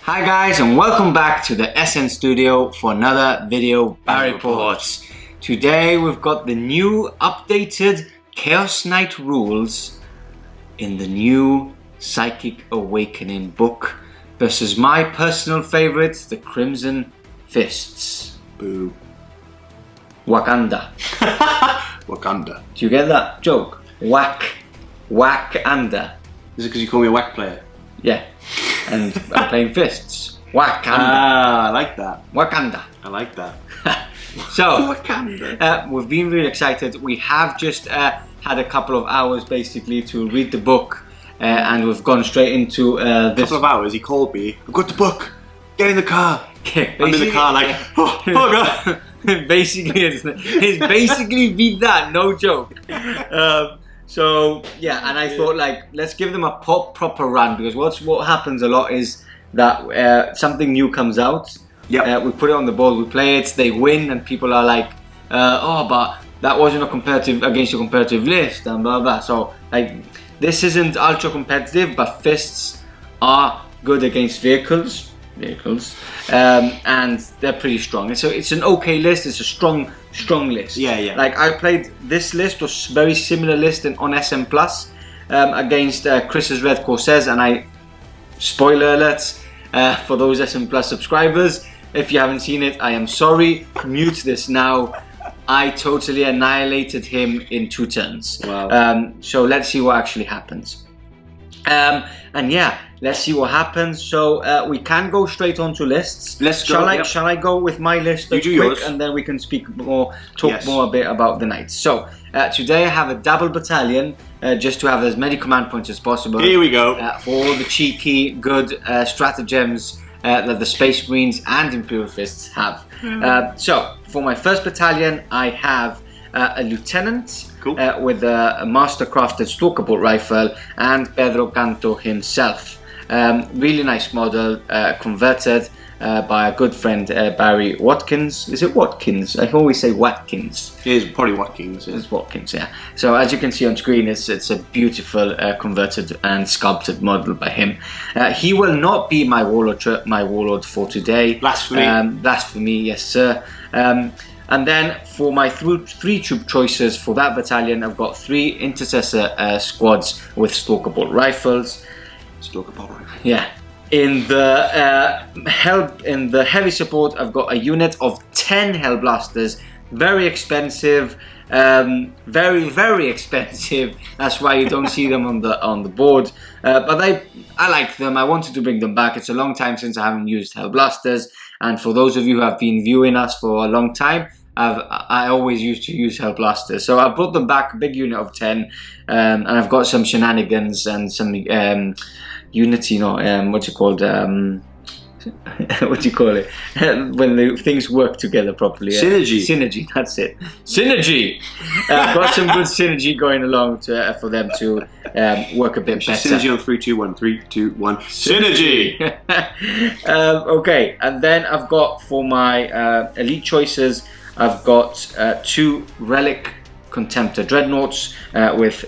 Hi guys, and welcome back to the SN Studio for another video battle reports. Today we've got the new updated Chaos Knight rules in the new Psychic Awakening book versus my personal favorite, the Crimson Fists. Boo. Wakanda. Wakanda. Do you get that joke? Wakanda. Is it because you call me a whack player? Yeah. And I'm playing fists. Wakanda. Ah, I like that. Wakanda. I like that. So, Wakanda. we've been really excited. We have just had a couple of hours basically to read the book, and we've gone straight into this. Couple of hours, he called me. I've got the book. Get in the car. I'm in the car like, oh God. Basically, it's basically be that, no joke. So yeah, and I thought like let's give them a proper run, because what happens a lot is that something new comes out. Yeah, we put it on the board, we play it, they win, and people are like, oh, but that wasn't a competitive against a competitive list, and blah blah. So like this isn't ultra competitive, but fists are good against vehicles, and they're pretty strong. And so it's an okay list. It's a strong list. Yeah. Like I played this list, was very similar list on SM Plus against Chris's Red Corsairs, and I, spoiler alerts for those SM Plus subscribers, if you haven't seen it, I am sorry. Mute this now. I totally annihilated him in 2 turns. Wow. So let's see what actually happens. And yeah, let's see what happens. So we can go straight on to lists. Let's go. Shall I go with my list You do quick, yours. and then we can talk more a bit about the knights. So today I have a double battalion, just to have as many command points as possible. Here we go. For all the cheeky, good stratagems that the Space Marines and Imperial Fists have. So for my first battalion, I have a lieutenant. Cool. With a master-crafted Stalker bolt rifle and Pedro Kantor himself. Really nice model, converted by a good friend, Barry Watkins. Is it Watkins? I always say Watkins. It is probably Watkins. Yeah. It's Watkins, yeah. So as you can see on screen, it's a beautiful converted and sculpted model by him. He will not be my warlord for today. Blasphemy. Blasphemy, yes sir. And then for my 3 troop choices for that battalion, I've got 3 Intercessor squads with Stalker bolt rifles. Stalker bolt rifle. Yeah. In the heavy support, I've got a unit of 10 Hellblasters. Very expensive. Very expensive. That's why you don't see them on the board. But I like them. I wanted to bring them back. It's a long time since I haven't used Hellblasters, and for those of you who have been viewing us for a long time, I always used to use Hellblasters. So I brought them back, a big unit of 10, and I've got some shenanigans and some unity. What's it called? What do you call it? When the things work together properly. Synergy. Synergy, that's it. Synergy! I've got some good synergy going along for them to work a bit better. Synergy on 3, 2, 1. 3, 2, 1. Synergy! Okay, and then I've got for my elite choices, I've got 2 Relic Contemptor Dreadnoughts with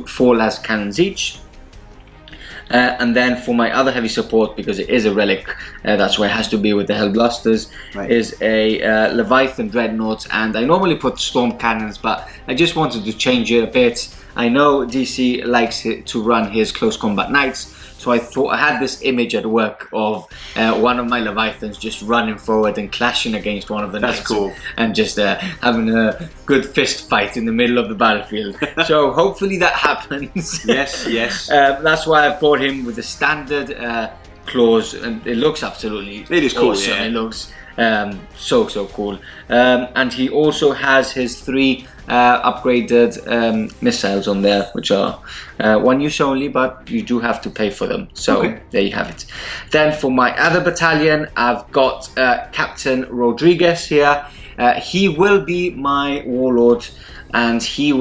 4 las cannons each. And then for my other heavy support, because it is a relic, that's why it has to be with the Hellblasters, right, is a Leviathan Dreadnought. And I normally put Storm Cannons, but I just wanted to change it a bit. I know DC likes to run his close combat knights, so I thought I had this image at work of one of my Leviathans just running forward and clashing against one of the knights. That's cool. And just having a good fist fight in the middle of the battlefield. So hopefully that happens. Yes. That's why I've brought him with the standard claws, and it looks absolutely cool. Awesome. Yeah. It looks so cool. And he also has his 3 upgraded missiles on there, which are 1 use only, but you do have to pay for them. So there you have it. Then for my other battalion, I've got Captain Rodriguez here. He will be my warlord, and he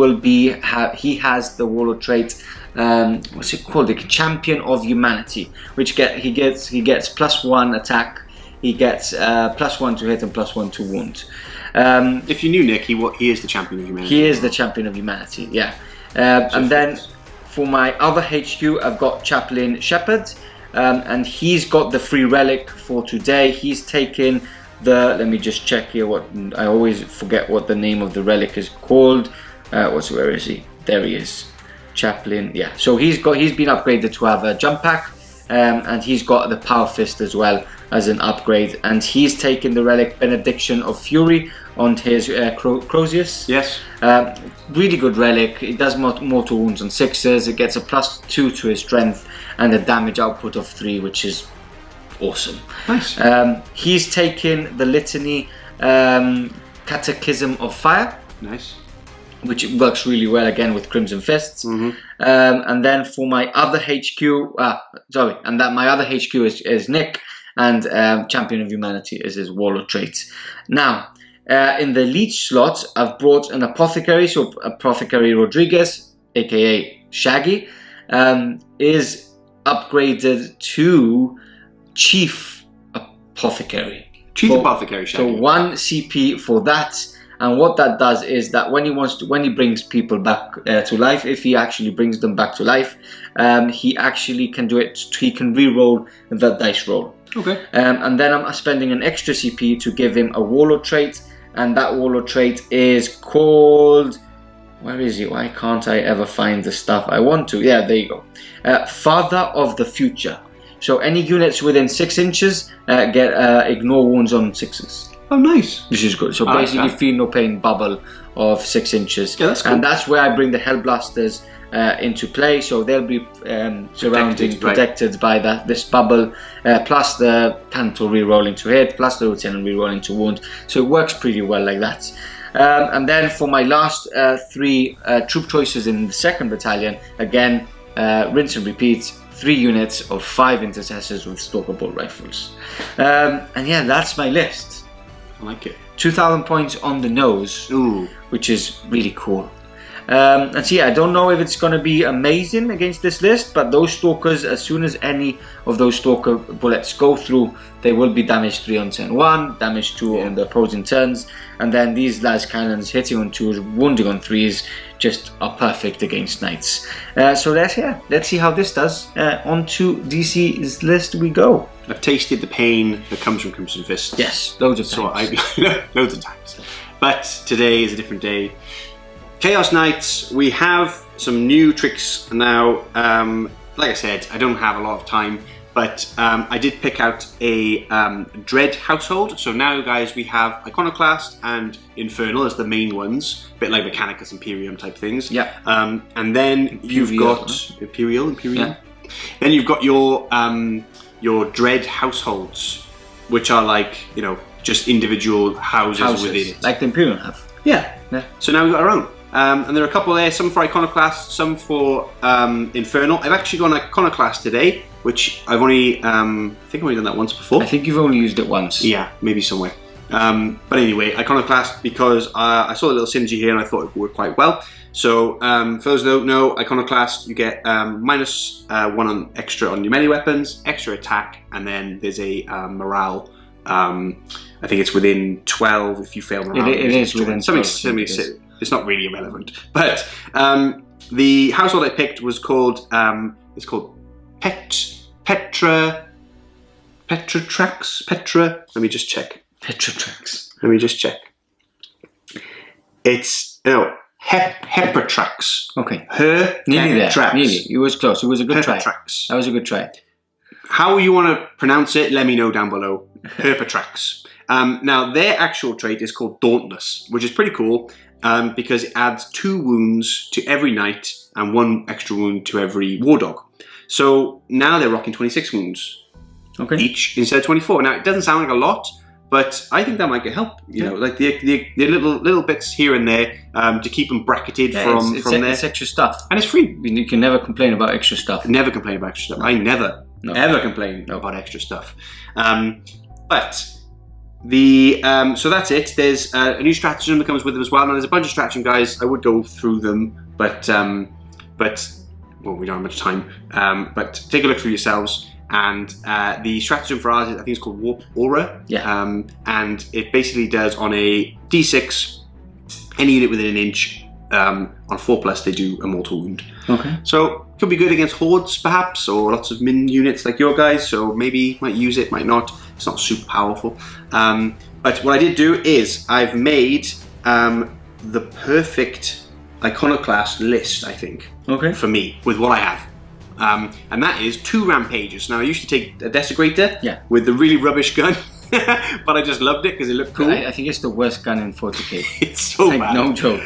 has the warlord trait. What's it called? The Champion of Humanity, which he gets +1 attack. He gets +1 to hit and +1 to wound. If you knew Nick, he is the Champion of Humanity. He is the Champion of Humanity, yeah. And then for my other HQ, I've got Chaplain Shepherd. and he's got the free relic for today. He's taken the, let me just check here what, I always forget what the name of the relic is called. Where is he? There he is. Chaplain, yeah. So he's been upgraded to have a jump pack, and he's got the power fist as well as an upgrade, and he's taken the relic Benediction of Fury on his Crozius. Yes. Really good relic. It does mortal wounds on 6s. It gets a +2 to his strength and a damage output of 3, which is awesome. Nice. He's taken the Litany Catechism of Fire. Nice. Which works really well again with Crimson Fists. And then for my other HQ, my other HQ is Nick, and Champion of Humanity is his Warlord trait. Now, in the Leech slot, I've brought an Apothecary, so Apothecary Rodriguez, aka Shaggy, is upgraded to Chief Apothecary. Apothecary Shaggy. So 1 CP for that. And what that does is that when he brings people back to life, if he actually brings them back to life, he actually can do it. He can re-roll the dice roll. Okay. And then I'm spending an extra CP to give him a Warlord trait, and that Warlord trait is called. Where is he? Why can't I ever find the stuff I want to? Yeah, there you go. Father of the Future. So any units within 6 inches get ignore wounds on 6s. Oh, nice. Which is good. So basically, feel no pain bubble of 6 inches. Yeah, that's cool. And that's where I bring the Hellblasters into play. So they'll be protected by this bubble, plus the Kantor re-rolling to hit, plus the Lieutenant re-rolling to wound. So it works pretty well like that. And then for my last 3 troop choices in the 2nd Battalion, again, rinse and repeat. 3 units of 5 Intercessors with Stalker bolt rifles. And yeah, that's my list. I like it. 2,000 points on the nose. Ooh. Which is really cool. And so yeah, I don't know if it's going to be amazing against this list, but those Stalkers, as soon as any of those Stalker bullets go through, they will be damage 3 on turn 1, damage 2 on the opposing turns, and then these las cannons hitting on 2s, wounding on 3s, just are perfect against knights. So let's see how this does. On to DC's list we go. I've tasted the pain that comes from Crimson Fists. Yes, loads of times. Loads of times. But today is a different day. Chaos Knights, we have some new tricks now. Like I said, I don't have a lot of time, but I did pick out a Dread household. So now, guys, we have Iconoclast and Infernal as the main ones, a bit like Mechanicus Imperium type things. Yeah. And then you've got Imperial. Yeah. Then you've got your Dread households, which are like, just individual houses within it. Like the Imperium have. Yeah. So now we've got our own. And there are a couple there, some for Iconoclast, some for Infernal. I've actually got an Iconoclast today, which I've only, I think I've only done that once before. I think you've only used it once. Yeah, maybe somewhere. But anyway, Iconoclast, because I saw a little synergy here and I thought it would work quite well. So for those who don't know, Iconoclast, you get -1 on extra on your melee weapons, extra attack, and then there's a morale. I think it's within 12 if you fail morale. It is within 12. It's not really irrelevant. But the household I picked was called, it's called Petratrax. Let me just check. Petratrax. Let me just check. It's, Hepatrax. Okay. Nearly there. Trax. Nearly. It was close. It was a good try. Hepatrax. That was a good try. How you want to pronounce it, let me know down below. Hepatrax. Now, their actual trait is called Dauntless, which is pretty cool because it adds 2 wounds to every knight and 1 extra wound to every war dog. So now they're rocking 26 wounds each instead of 24. Now, it doesn't sound like a lot, but I think that might get help. You know, like the little bits here and there to keep them bracketed from there. It's extra stuff. And it's free. You can never complain about extra stuff. Never complain about extra stuff. I never, ever complain about extra stuff. But so that's it. There's a new stratagem that comes with it as well. Now there's a bunch of stratagem, guys. I would go through them, but well, we don't have much time. But take a look through yourselves. And the stratagem for ours, I think it's called Warp Aura. Yeah. And it basically does on a D6, any unit within an inch On 4+, they do a mortal wound. Okay. So could be good against hordes, perhaps, or lots of min units like your guys. So maybe might use it, might not. It's not super powerful. But what I did do is I've made the perfect iconoclast list, I think, for me, with what I have. And that is 2 rampages. Now I used to take a desecrator with the really rubbish gun. But I just loved it because it looked cool. I think it's the worst gun in 40k. It's so like, bad. no joke.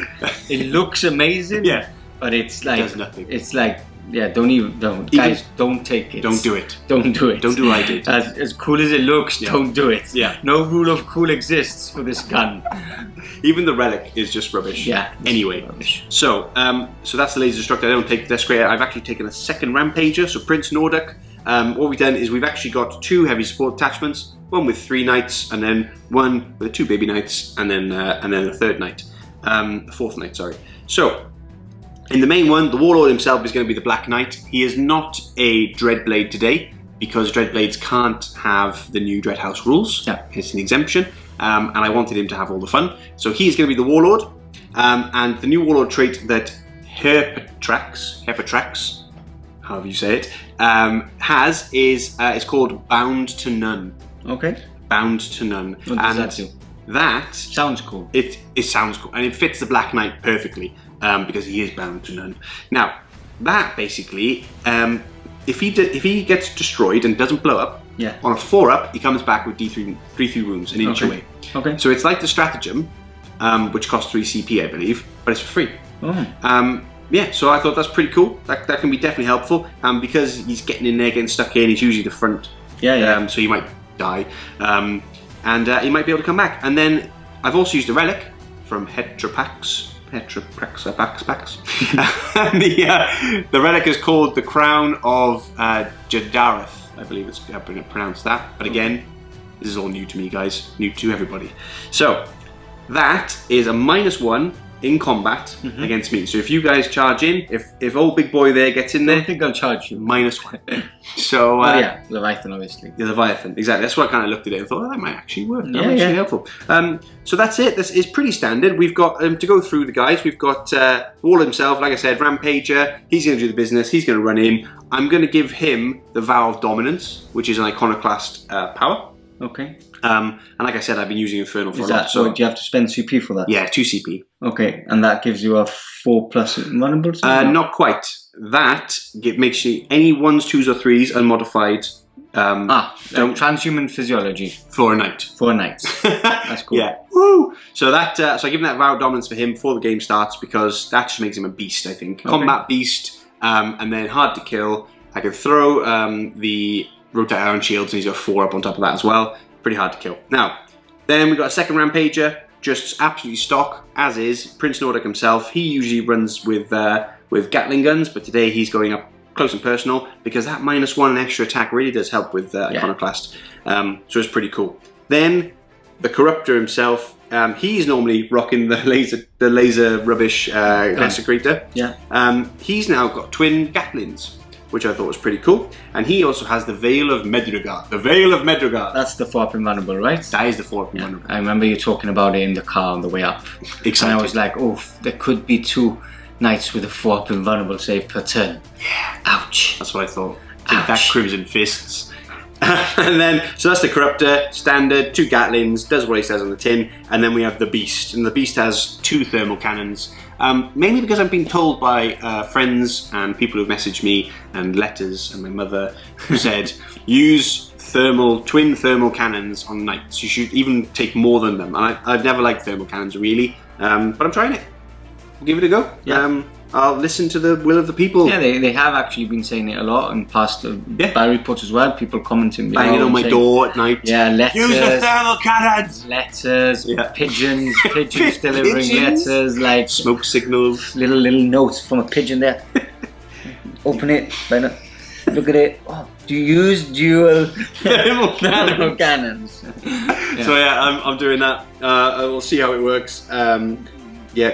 It looks amazing. Yeah. But it's like, it does nothing. It's like, yeah, guys, don't take it. Don't do it. Don't do it. Don't do what I did. As cool as it looks, don't do it. Yeah. No rule of cool exists for this gun. Even the relic is just rubbish. Yeah. Anyway, rubbish. So that's the laser destructor. I don't take the desecrator. I've actually taken a 2nd rampager, so Prince Nordic. What we've done is we've actually got 2 heavy support detachments, one with 3 knights, and then one with 2 baby knights, and then a 3rd knight, a 4th knight. Sorry. So in the main one, the Warlord himself is going to be the Black Knight. He is not a Dreadblade today because Dreadblades can't have the new Dreadhouse rules. Yeah. It's an exemption, and I wanted him to have all the fun. So he's going to be the Warlord, and the new Warlord trait that Herpetrax, however you say it, has is it's called Bound to None. Okay. Bound to None. What does that do? That sounds cool. It sounds cool, and it fits the Black Knight perfectly because he is bound to none. Now, that basically, if he gets destroyed and doesn't blow up, on a 4-up, he comes back with D3 wounds an inch away. Okay. So it's like the stratagem, which costs 3 CP, I believe, but it's for free. Oh. Yeah, so I thought that's pretty cool. That can be definitely helpful because he's getting in there, getting stuck in. He's usually the front. Yeah. So he might die. And he might be able to come back. And then I've also used a relic from Hetrapax. The relic is called the Crown of Jadareth. I believe it's pronounced that. But again, this is all new to me, guys. New to everybody. So that is a -1 in combat against me. So if you guys charge in, if old big boy there gets in there, I think I'll charge you. -1. So Leviathan, obviously. The Leviathan, exactly. That's why I kind of looked at it and thought, that might actually work. That might actually helpful. So that's it. This is pretty standard. We've got to go through the guys. We've got Warlord himself, like I said, Rampager. He's going to do the business. He's going to run in. I'm going to give him the Vow of Dominance, which is an iconoclast power. Okay. And like I said, I've been using Infernal for a lot. So do you have to spend CP for that? Yeah, 2 CP. Okay, and that gives you a 4+ vulnerable? Not quite. That makes you any 1s, 2s, or 3s unmodified. Transhuman physiology for a knight. For a knight. That's cool. Yeah. Woo! So that so I give him that Vow of Dominance for him before the game starts because that just makes him a beast, I think. Okay. Combat beast, and then hard to kill. I can throw the Rotate Iron Shields and he's got 4-up on top of that as well. Pretty hard to kill. Now, then we've got a 2nd Rampager, just absolutely stock, as is Prince Nordic himself. He usually runs with Gatling guns, but today he's going up close and personal because that -1 and extra attack really does help with Iconoclast. So it's pretty cool. Then the Corruptor himself, he's normally rocking the laser rubbish Desecrator. Yeah. He's now got twin Gatlings, which I thought was pretty cool. And he also has the Veil of Medrugard. The Veil of Medrugard. That's the 4-up invulnerable, right? That is the 4-up invulnerable. I remember you talking about it in the car on the way up. Exactly. And I was like, oh, there could be 2 knights with a 4-up invulnerable save per turn. Yeah. Ouch. That's what I thought. Take that, Crimson Fists. And then, so that's the Corruptor, standard, 2 Gatlings, does what he says on the tin. And then we have the Beast. And the Beast has 2 thermal cannons. Mainly because I've been told by friends and people who've messaged me and letters and my mother who said, use twin thermal cannons on knights. You should even take more than them. And I've never liked thermal cannons really, but I'm trying it. We'll give it a go. Yeah. I'll listen to the will of the people. Yeah, they have actually been saying it a lot and past battle reports as well. People commenting. Banging on my door at night. Yeah, letters. Use the thermal cannons! Letters, pigeons delivering letters, like smoke signals. Little notes from a pigeon there. Open it, look at it. Oh, do you use dual thermal cannons? So I'm doing that. We'll see how it works.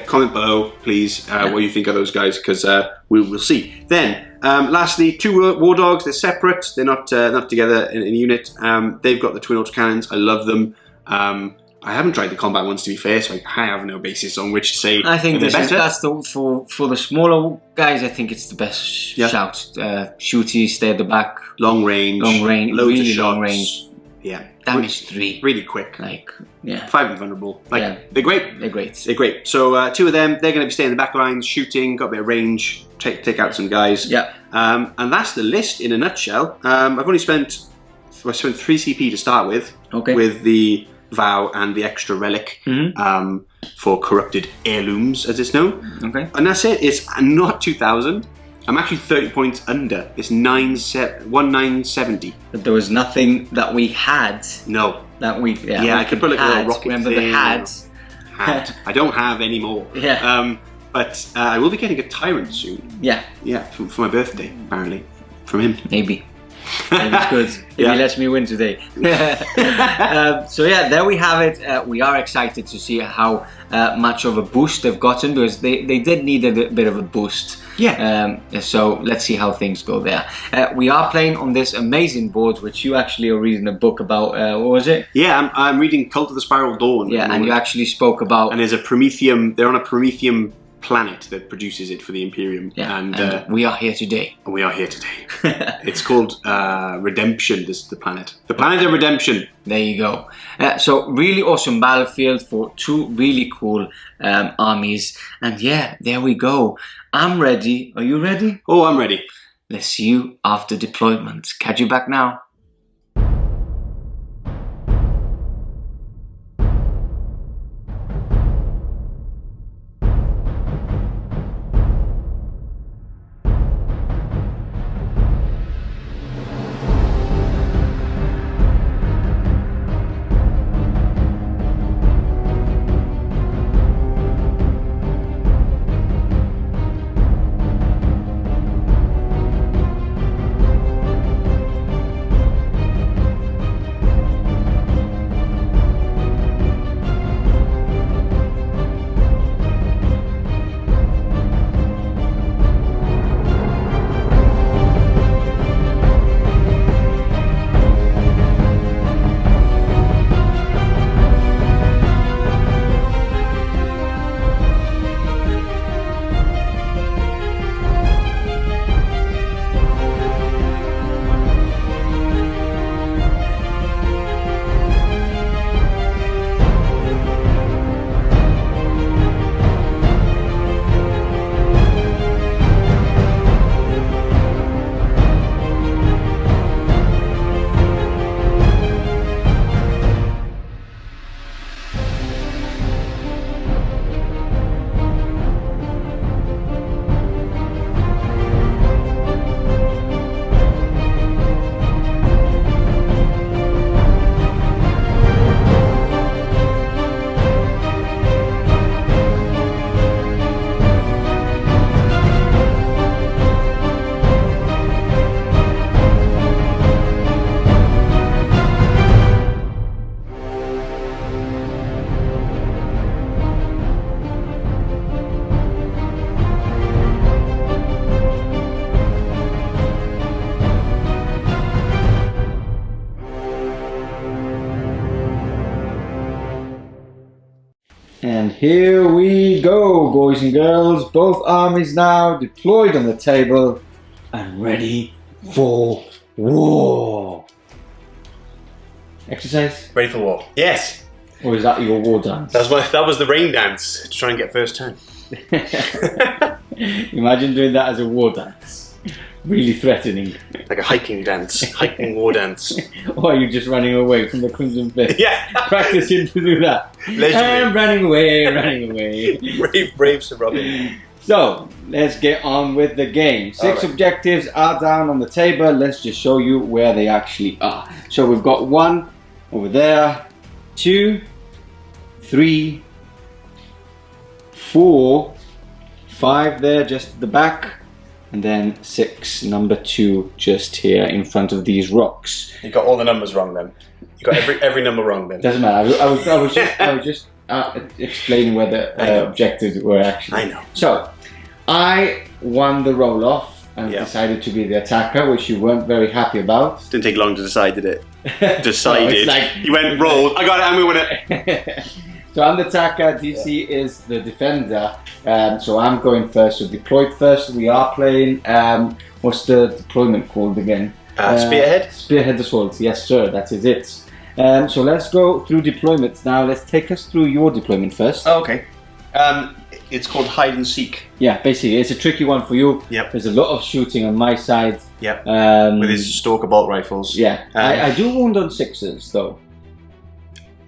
Comment below, please, what you think of those guys, because we'll see. Then, lastly, 2 War Dogs. They're separate. They're not together in a unit. They've got the twin autocannons. I love them. I haven't tried the combat ones, to be fair, so I have no basis on which to say. I think they're better. that's for the smaller guys. I think it's the best shout. Shooty, stay at the back, long range, loads really of shots. long range. Yeah, damage 3, really quick. Like 5 invulnerable. Like they're great. They're great. They're great. So 2 of them, they're going to be staying in the back lines, shooting, got a bit of range, take out some guys. Yeah. And that's the list in a nutshell. I've only spent 3 CP to start with. Okay. With the Vow and the extra relic for corrupted heirlooms, as it's known. Okay. And that's it. It's not 2,000. I'm actually 30 points under. It's 1970. But there was nothing that we had. No. That we I could put like a little rocket Remember thing. the had? I don't have any more. Yeah. But I will be getting a tyrant soon. Yeah. Yeah, for my birthday, apparently. From him. Maybe. Maybe it's good. If he lets me win today. So yeah, there we have it. We are excited to see how much of a boost they've gotten, because they did need a bit of a boost. Yeah. So let's see how things go there. We are playing on this amazing board, which you actually are reading a book about. What was it? Yeah, I'm reading Cult of the Spiral Dawn. Yeah, and you actually spoke about. And there's a Prometheum. They're on a Prometheum planet that produces it for the Imperium. Yeah, and we are here today. We are here today. It's called Redemption, this is the planet. The planet of Redemption. There you go. So really awesome battlefield for 2 really cool armies. And yeah, there we go. I'm ready. Are you ready? Oh, I'm ready. Let's see you after deployment. Catch you back now. And here we go, boys and girls. Both armies now deployed on the table and ready for war. Exercise? Ready for war. Yes. Or is that your war dance? That was the rain dance to try and get first turn. Imagine doing that as a war dance. Really threatening. Like a hiking dance. Hiking war dance. Or are you just running away from the Crimson Fist? Yeah. Practicing to do that. I'm running away. Brave Sir Robin. So, let's get on with the game. 6 objectives are down on the table. Let's just show you where they actually are. So we've got 1 over there, 2, 3, 4, 5 there just at the back, and then 6, number 2 just here in front of these rocks. You got all the numbers wrong then. You got every number wrong then. Doesn't matter. I was just explaining where the objectives were actually. I know. So, I won the roll-off and decided to be the attacker, which you weren't very happy about. Didn't take long to decide, did it? decided. You went, roll, I got it, I'm going to win it. So I'm the attacker, DC is the defender. So I'm going first, so deployed first. We are playing, what's the deployment called again? Spearhead? Spearhead Assault, yes sir, that is it. So let's go through deployments now. Let's take us through your deployment first. Oh, okay. It's called hide and seek. Yeah, basically, it's a tricky one for you. Yep. There's a lot of shooting on my side. Yep. With his Stalker bolt rifles. Yeah. I do wound on 6s though.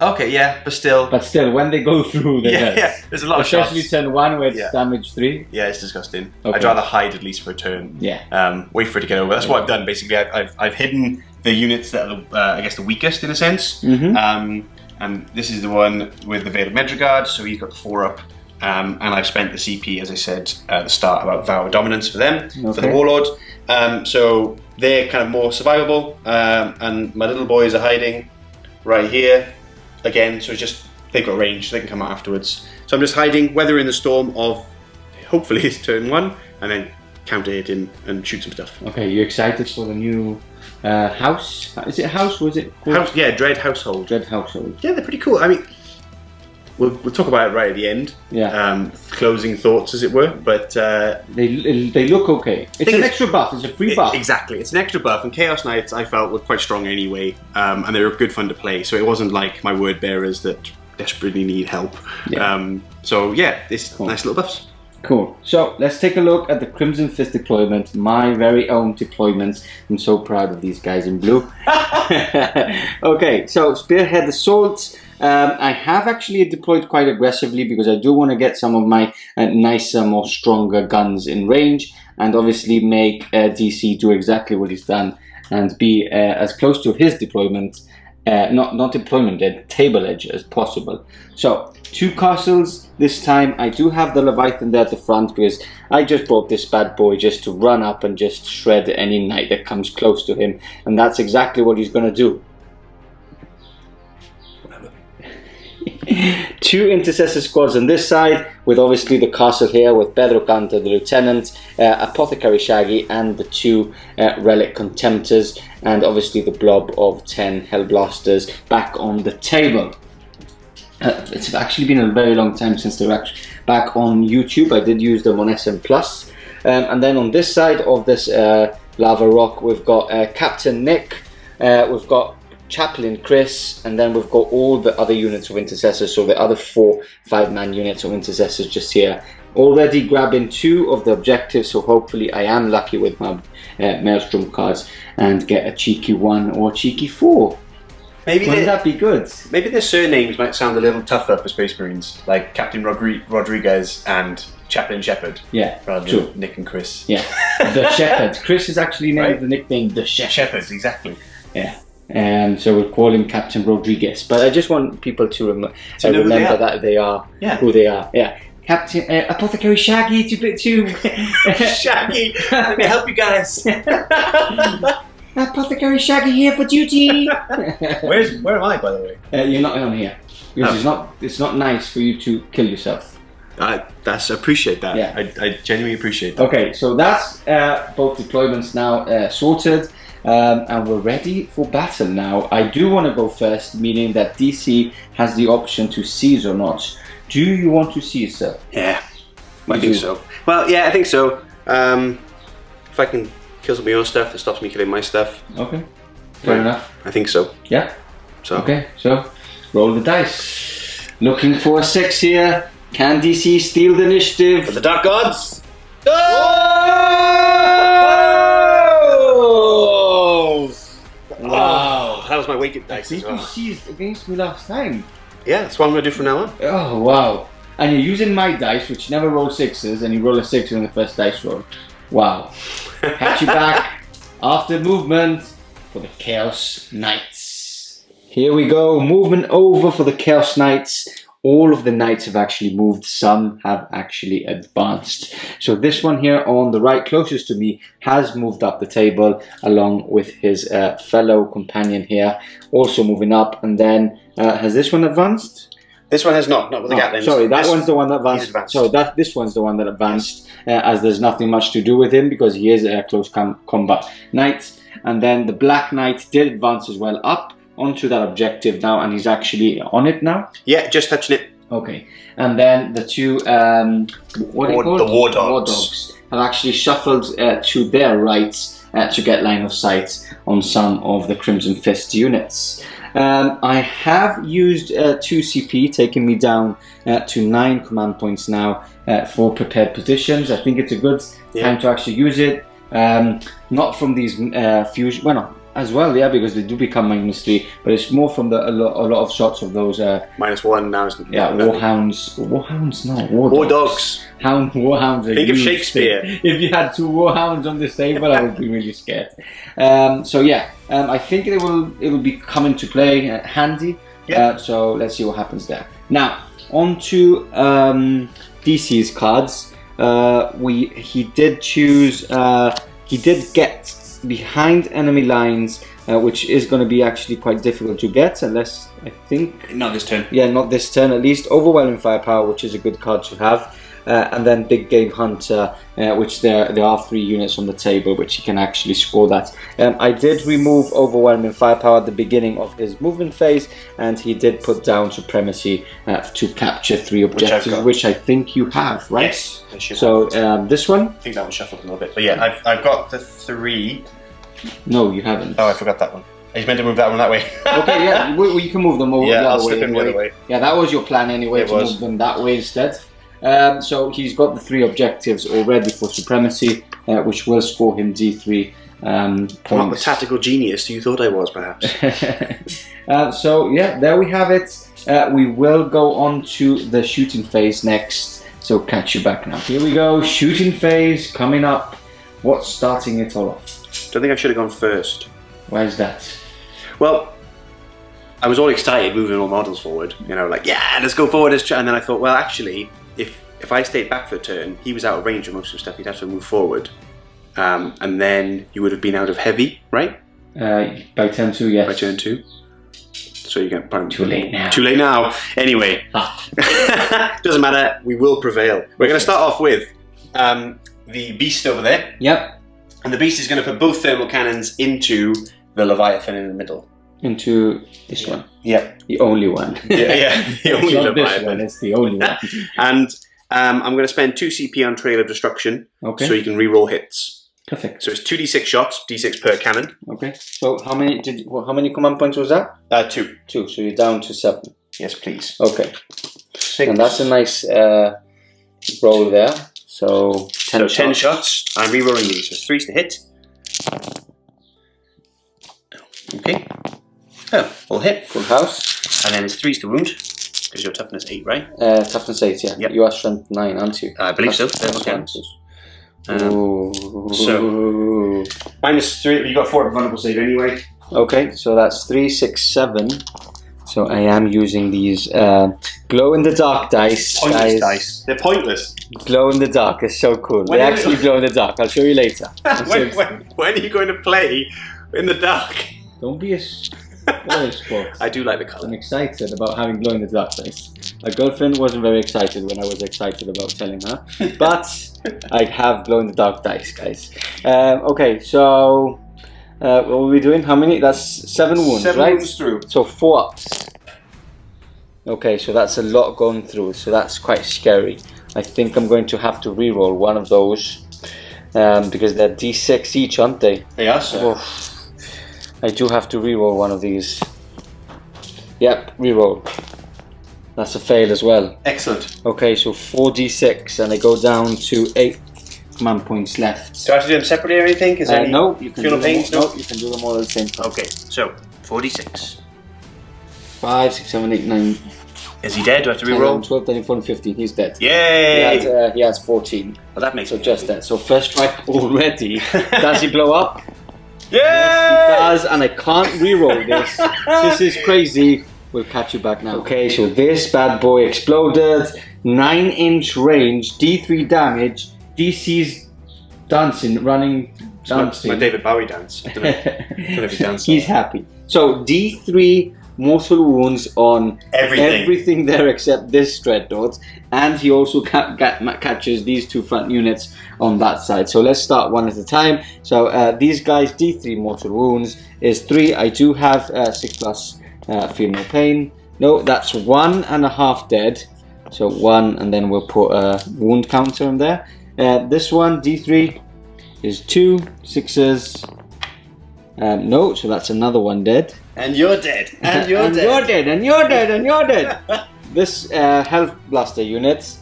Okay, yeah, but still. But still, when they go through, they hurt. Yeah, there's a lot of shots. Especially turn 1 where it's damage 3. Yeah, it's disgusting. Okay. I'd rather hide at least for a turn. Yeah. Wait for it to get over. That's what I've done. Basically, I've hidden the units that are, I guess, the weakest in a sense. Mm-hmm. And this is the one with the Veil of Medjugorje, so he's got the 4-up. And I've spent the CP, as I said at the start, about Vow of Dominance for them, for the Warlord. So they're kind of more survivable. And my little boys are hiding right here. Again, so it's just, they've got range, so they can come out afterwards. So I'm just hiding, weathering the storm of, hopefully it's turn 1, and then counter hit him and shoot some stuff. Okay, you excited for the new house? Is it house? Was it called? House, yeah, Dread Household. Dread Household. Yeah, they're pretty cool. I mean, we'll talk about it right at the end. Yeah. Closing thoughts, as it were. But they look okay. It's an extra buff. It's a free buff. Exactly. It's an extra buff. And Chaos Knights, I felt, were quite strong anyway. And they were good fun to play. So it wasn't like my word bearers that desperately need help. Yeah. So yeah, it's nice little buffs. Cool. So let's take a look at the Crimson Fist deployment, my very own deployments. I'm so proud of these guys in blue. Okay, so Spearhead Assault. I have actually deployed quite aggressively because I do want to get some of my nicer, more stronger guns in range, and obviously make DC do exactly what he's done and be as close to his deployment, not deployment, table edge as possible. So 2 castles this time. I do have the Leviathan there at the front because I just bought this bad boy just to run up and just shred any knight that comes close to him, and that's exactly what he's going to do. 2 Intercessor squads on this side, with obviously the castle here with Pedro Kantor, the Lieutenant, Apothecary Shaggy, and the 2 Relic Contemptors, and obviously the blob of 10 Hellblasters back on the table. It's actually been a very long time since they're actually back on YouTube. I did use them on SM+. And then on this side of this lava rock, we've got Captain Nick, we've got Chaplain Chris, and then we've got all the other units of Intercessors, so the other 4 5-man units of Intercessors just here. Already grabbing 2 of the objectives, so hopefully I am lucky with my Maelstrom cards and get a cheeky 1 or a cheeky 4. Wouldn't that be good? Maybe their surnames might sound a little tougher for Space Marines, like Captain Rodriguez and Chaplain Shepherd. Yeah, rather than Nick and Chris. Yeah, the Shepherd. Chris is actually named the nickname the Shepherd. Shepherds, exactly. Yeah. So we'll call him Captain Rodriguez. But I just want people to remember that they are who they are. Yeah. Captain Apothecary Shaggy to Shaggy, let me help you guys. Apothecary Shaggy here for duty. Where am I, by the way? You're not on here because it's not nice for you to kill yourself. I appreciate that. Yeah. I genuinely appreciate that. Okay, so that's both deployments now sorted. And we're ready for battle now. I do want to go first, meaning that DC has the option to seize or not. Do you want to seize, sir? Yeah, I think so. Well, yeah, I think so. If I can kill some of your stuff, it stops me killing my stuff. Okay, fair enough. I think so. Yeah. So. Okay, so roll the dice. Looking for a 6 here. Can DC steal the initiative? For the Dark Gods. Wow, that was my weighted dice as well. You seized against me last time. Yeah, that's what I'm going to do from now on. Oh, wow. And you're using my dice, which never roll 6s, and you roll a 6 in the first dice roll. Wow. Catch you back after movement for the Chaos Knights. Here we go, movement over for the Chaos Knights. All of the knights have actually moved, some have actually advanced. So this one here on the right closest to me has moved up the table along with his fellow companion here, also moving up. And then, has this one advanced? This one has not with the Gatlings. Sorry, that one's the one that advanced. So this one's the one that advanced, as there's nothing much to do with him because he is a close combat knight. And then the Black Knight did advance as well up onto that objective now, and he's actually on it now. Yeah, just touching it. Okay, and then the two what are you called? The War Dogs. War Dogs have actually shuffled to their right to get line of sight on some of the Crimson Fist units. I have used 2 CP, taking me down to 9 command points now for prepared positions. I think it's a good time to actually use it. Not from these fusion, well, no, as well, yeah, because they do become -3, but it's more from a lot of shots of those -1 now. Warhounds. Warhounds, no, War Dogs. Warhounds. Think of Shakespeare. If you had 2 Warhounds on this table, I would be really scared. So yeah, I think it will be coming to play handy. Yeah. So let's see what happens there. Now on to DC's cards. He did choose. He did get behind enemy lines, which is going to be actually quite difficult to get, unless I think not this turn. Yeah, not this turn at least. Overwhelming Firepower, which is a good card to have, and then Big Game Hunter, which there are 3 units on the table which he can actually score that. I did remove Overwhelming Firepower at the beginning of his movement phase, and he did put down Supremacy to capture 3 objectives, which I think you have, right? Yes. So this one? I think that was shuffled a little bit, but yeah, I've got the 3. No, you haven't. Oh, I forgot that one. I just meant to move that one that way. Okay, yeah, we can move them over the I'll other way. slip them the other way. Yeah, that was your plan anyway, to move them that way instead. So he's got the 3 objectives already for Supremacy, which will score him D3 points. I'm not the tactical genius you thought I was, perhaps. So yeah, there we have it. We will go on to the shooting phase next. So catch you back now. Here we go, shooting phase coming up. What's starting it all off? Don't think I should have gone first. Why is that? Well, I was all excited moving all models forward. You know, like, yeah, let's go forward. And then I thought, well, actually, if I stayed back for a turn, he was out of range of most of the stuff. He'd have to move forward. And then you would have been out of heavy, right? By turn 2, yes. By turn 2. So you get probably too late now. Too late now. Anyway, doesn't matter. We will prevail. We're going to start off with the beast over there. Yep. And the beast is going to put both thermal cannons into the Leviathan in the middle. Into this one. Yep. The only one. Yeah, the only Leviathan. Leviathan. This one, it's the only one. And I'm going to spend 2 CP on Trail of Destruction, so you can re-roll hits. Perfect. So it's 2d6 shots, d6 per cannon. Okay. So how many command points was that? 2. 2. So you're down to 7. Yes, please. Okay. 6. And that's a nice roll there. So 10 shots. 10 shots. I'm re-rolling these. So 3's to hit. Okay. Oh, all hit. Full house. And then it's 3's to wound, because your toughness 8, right? Toughness 8, yeah. Yep. You are strength 9, aren't you? I believe so. So -3. You got 4 at vulnerable save anyway. Okay, so that's 3, 6, 7. So I am using these glow in the dark dice. Pointless dice. They're pointless. Glow in the dark is so cool. They actually glow in the dark. I'll show you later. when are you going to play in the dark? Don't be a sport. I do like the colour. I'm excited about having glow in the dark dice. My girlfriend wasn't very excited when I was excited about telling her, but I have glow in the dark dice, guys. Okay, so what were we doing? How many? That's 7 wounds, 7 right? wounds through. So 4 ups. Okay, so that's a lot going through. So that's quite scary. I think I'm going to have to re-roll one of those because they're D6 each, aren't they? They are, sir. Oh, I do have to re-roll one of these. Yep, re-roll. That's a fail as well. Excellent. Okay, so 4d6 and I go down to 8 command points left. Do I have to do them separately or anything? Is there any no, you can do them pains? all, no, you can do them all at the same time. Okay, so 4d6. 5, 6, 7, 8, 9. Is he dead? Do I have to 10, re-roll? 11, 12, 13, 14, 15. He's dead. Yay! He has 14. Well, that makes So me just happy. that. So first strike already. Does he blow up? Yay! Yes, he does, and I can't re-roll this. This is crazy. We'll catch you back now. Okay, so this bad boy exploded. 9-inch range, D3 damage. DC's dancing, running, dancing. My David Bowie dance. I don't know if he danced. He's happy. So D3 mortal wounds on everything there except this dreadnought, and he also catches these two front units on that side. So let's start one at a time. So these guys, D3 mortal wounds is 3. I do have 6+, feel no pain. No, that's 1.5 dead. So 1, and then we'll put a wound counter in there. This one, D3, is 2 6s. No, so that's another 1 dead. And you're dead. And you're and dead. You're dead. And you're dead. And you're dead. This health blaster unit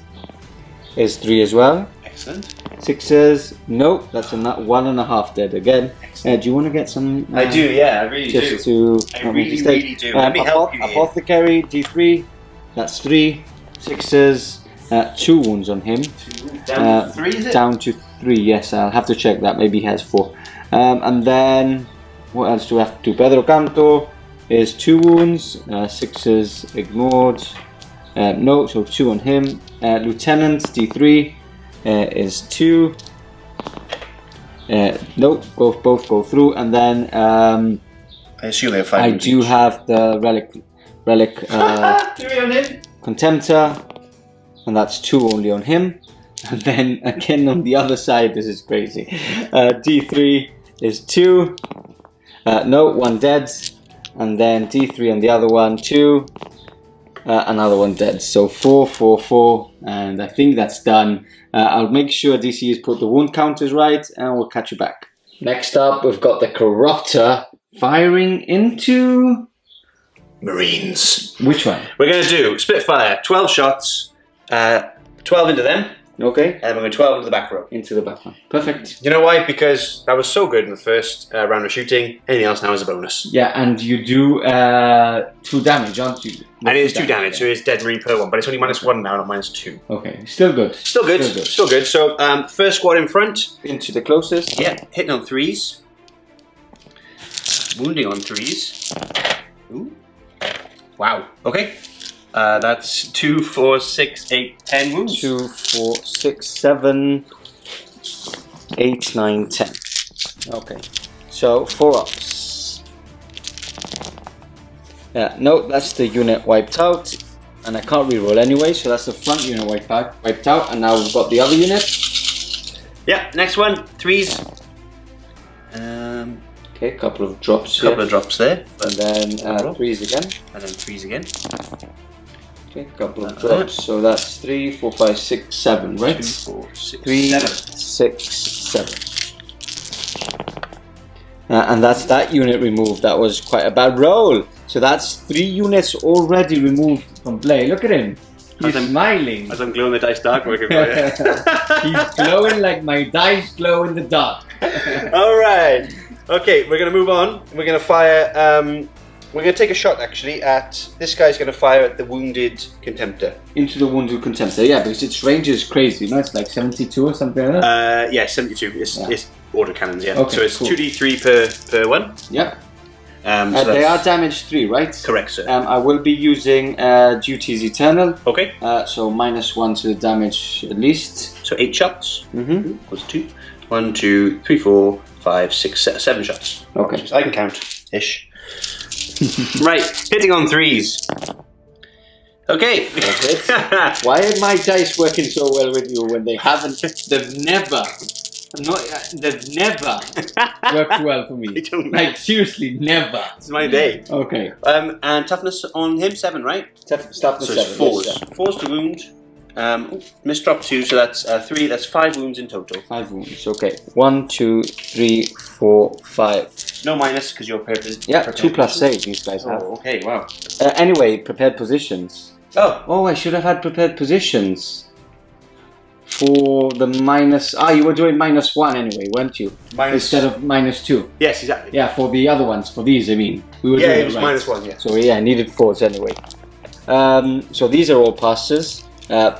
is 3 as well. Excellent. 6s. No, that's 1.5 dead again. Do you want to get some? I do, yeah, I really do. I really do. Let me help you here. Apothecary, D3. That's 3 6s. 2 wounds on him. Down to 3, is it? Down to 3, yes. I'll have to check that. Maybe he has 4. And then, what else do we have to do? Pedro Kantor is 2 wounds. 6s ignored. No, so 2 on him. Lieutenant, D3, is 2. No, both go through. And then, I assume they have 5 I wounds do each. have the relic 3 on him. Contemptor. And that's 2 only on him. And then again on the other side, this is crazy. D3 is 2. No, 1 dead. And then D3 on the other one, 2. Another 1 dead. So 4, 4, 4. And I think that's done. I'll make sure DC has put the wound counters right, and we'll catch you back. Next up, we've got the Corruptor firing into... Marines. Which one? We're going to do Spitfire, 12 shots, 12 into them. Okay. And we're going 12 into the back row. Into the back one. Perfect. You know why? Because that was so good in the first round of shooting. Anything else now is a bonus. Yeah, and you do 2 damage, aren't you? And it is 2 damage, so it's dead marine per 1, but it's only -1 now, not -2. Okay, still good. Still good. Still good. So first squad in front. Into the closest. Yeah, hitting on 3s. Wounding on 3s. Ooh. Wow. Okay. That's 2, 4, 6, 8, 10 wounds. 2, 4, 6, 7, 8, 9, 10. Okay. So 4 ups. No, that's the unit wiped out. And I can't reroll anyway, so that's the front unit wiped out. And now we've got the other unit. Yeah, next one. 3s. Okay, a couple of drops Couple of drops there. And then 3s again. And then 3s again. Okay, couple of drops. So that's 3, 4, 5, 6, 7, right? 2, 4, 6, 3, 7. 6, 7. And that's that unit removed. That was quite a bad roll. So that's 3 units already removed from play. Look at him. He's smiling. As I'm glowing the dice dark working for you. He's glowing like my dice glow in the dark. Alright. Okay, we're going to move on. We're going to fire... we're going to take a shot actually at... This guy's going to fire at the wounded Contemptor. Into the wounded Contemptor, yeah, because its range is crazy, you know? It's like 72 or something like that? Yeah, 72. It's autocannons, yeah. Okay, so it's cool. 2d3 per one. Yep. So they are damage 3, right? Correct, sir. I will be using Duties Eternal. Okay. So -1 to the damage at least. So 8 shots. Mm-hmm. Was 2. 1, 2, 3, 4, 5, 6, 7 shots. Okay. I can count. Ish. Right, hitting on 3s. Okay. Why are my dice working so well with you when they haven't? They've never worked well for me. They don't. Like seriously, never. It's my day. Okay. And toughness on him 7, right? Toughness So 7. it's 4s. Yes, 4s to wound. Missed drop 2, so that's 3. That's 5 wounds in total. 5 wounds. Okay. 1, 2, 3, 4, 5. No minus because you're prepared. Yeah, 2+ save these guys have. Oh, okay, wow. Anyway, prepared positions. Oh, I should have had prepared positions for the minus. You were doing -1 anyway, weren't you? Instead of -2. Yes, exactly. Yeah, for the other ones, for these, I mean. We were doing it was right. -1, yeah. So yeah, I needed 4s anyway. So these are all passes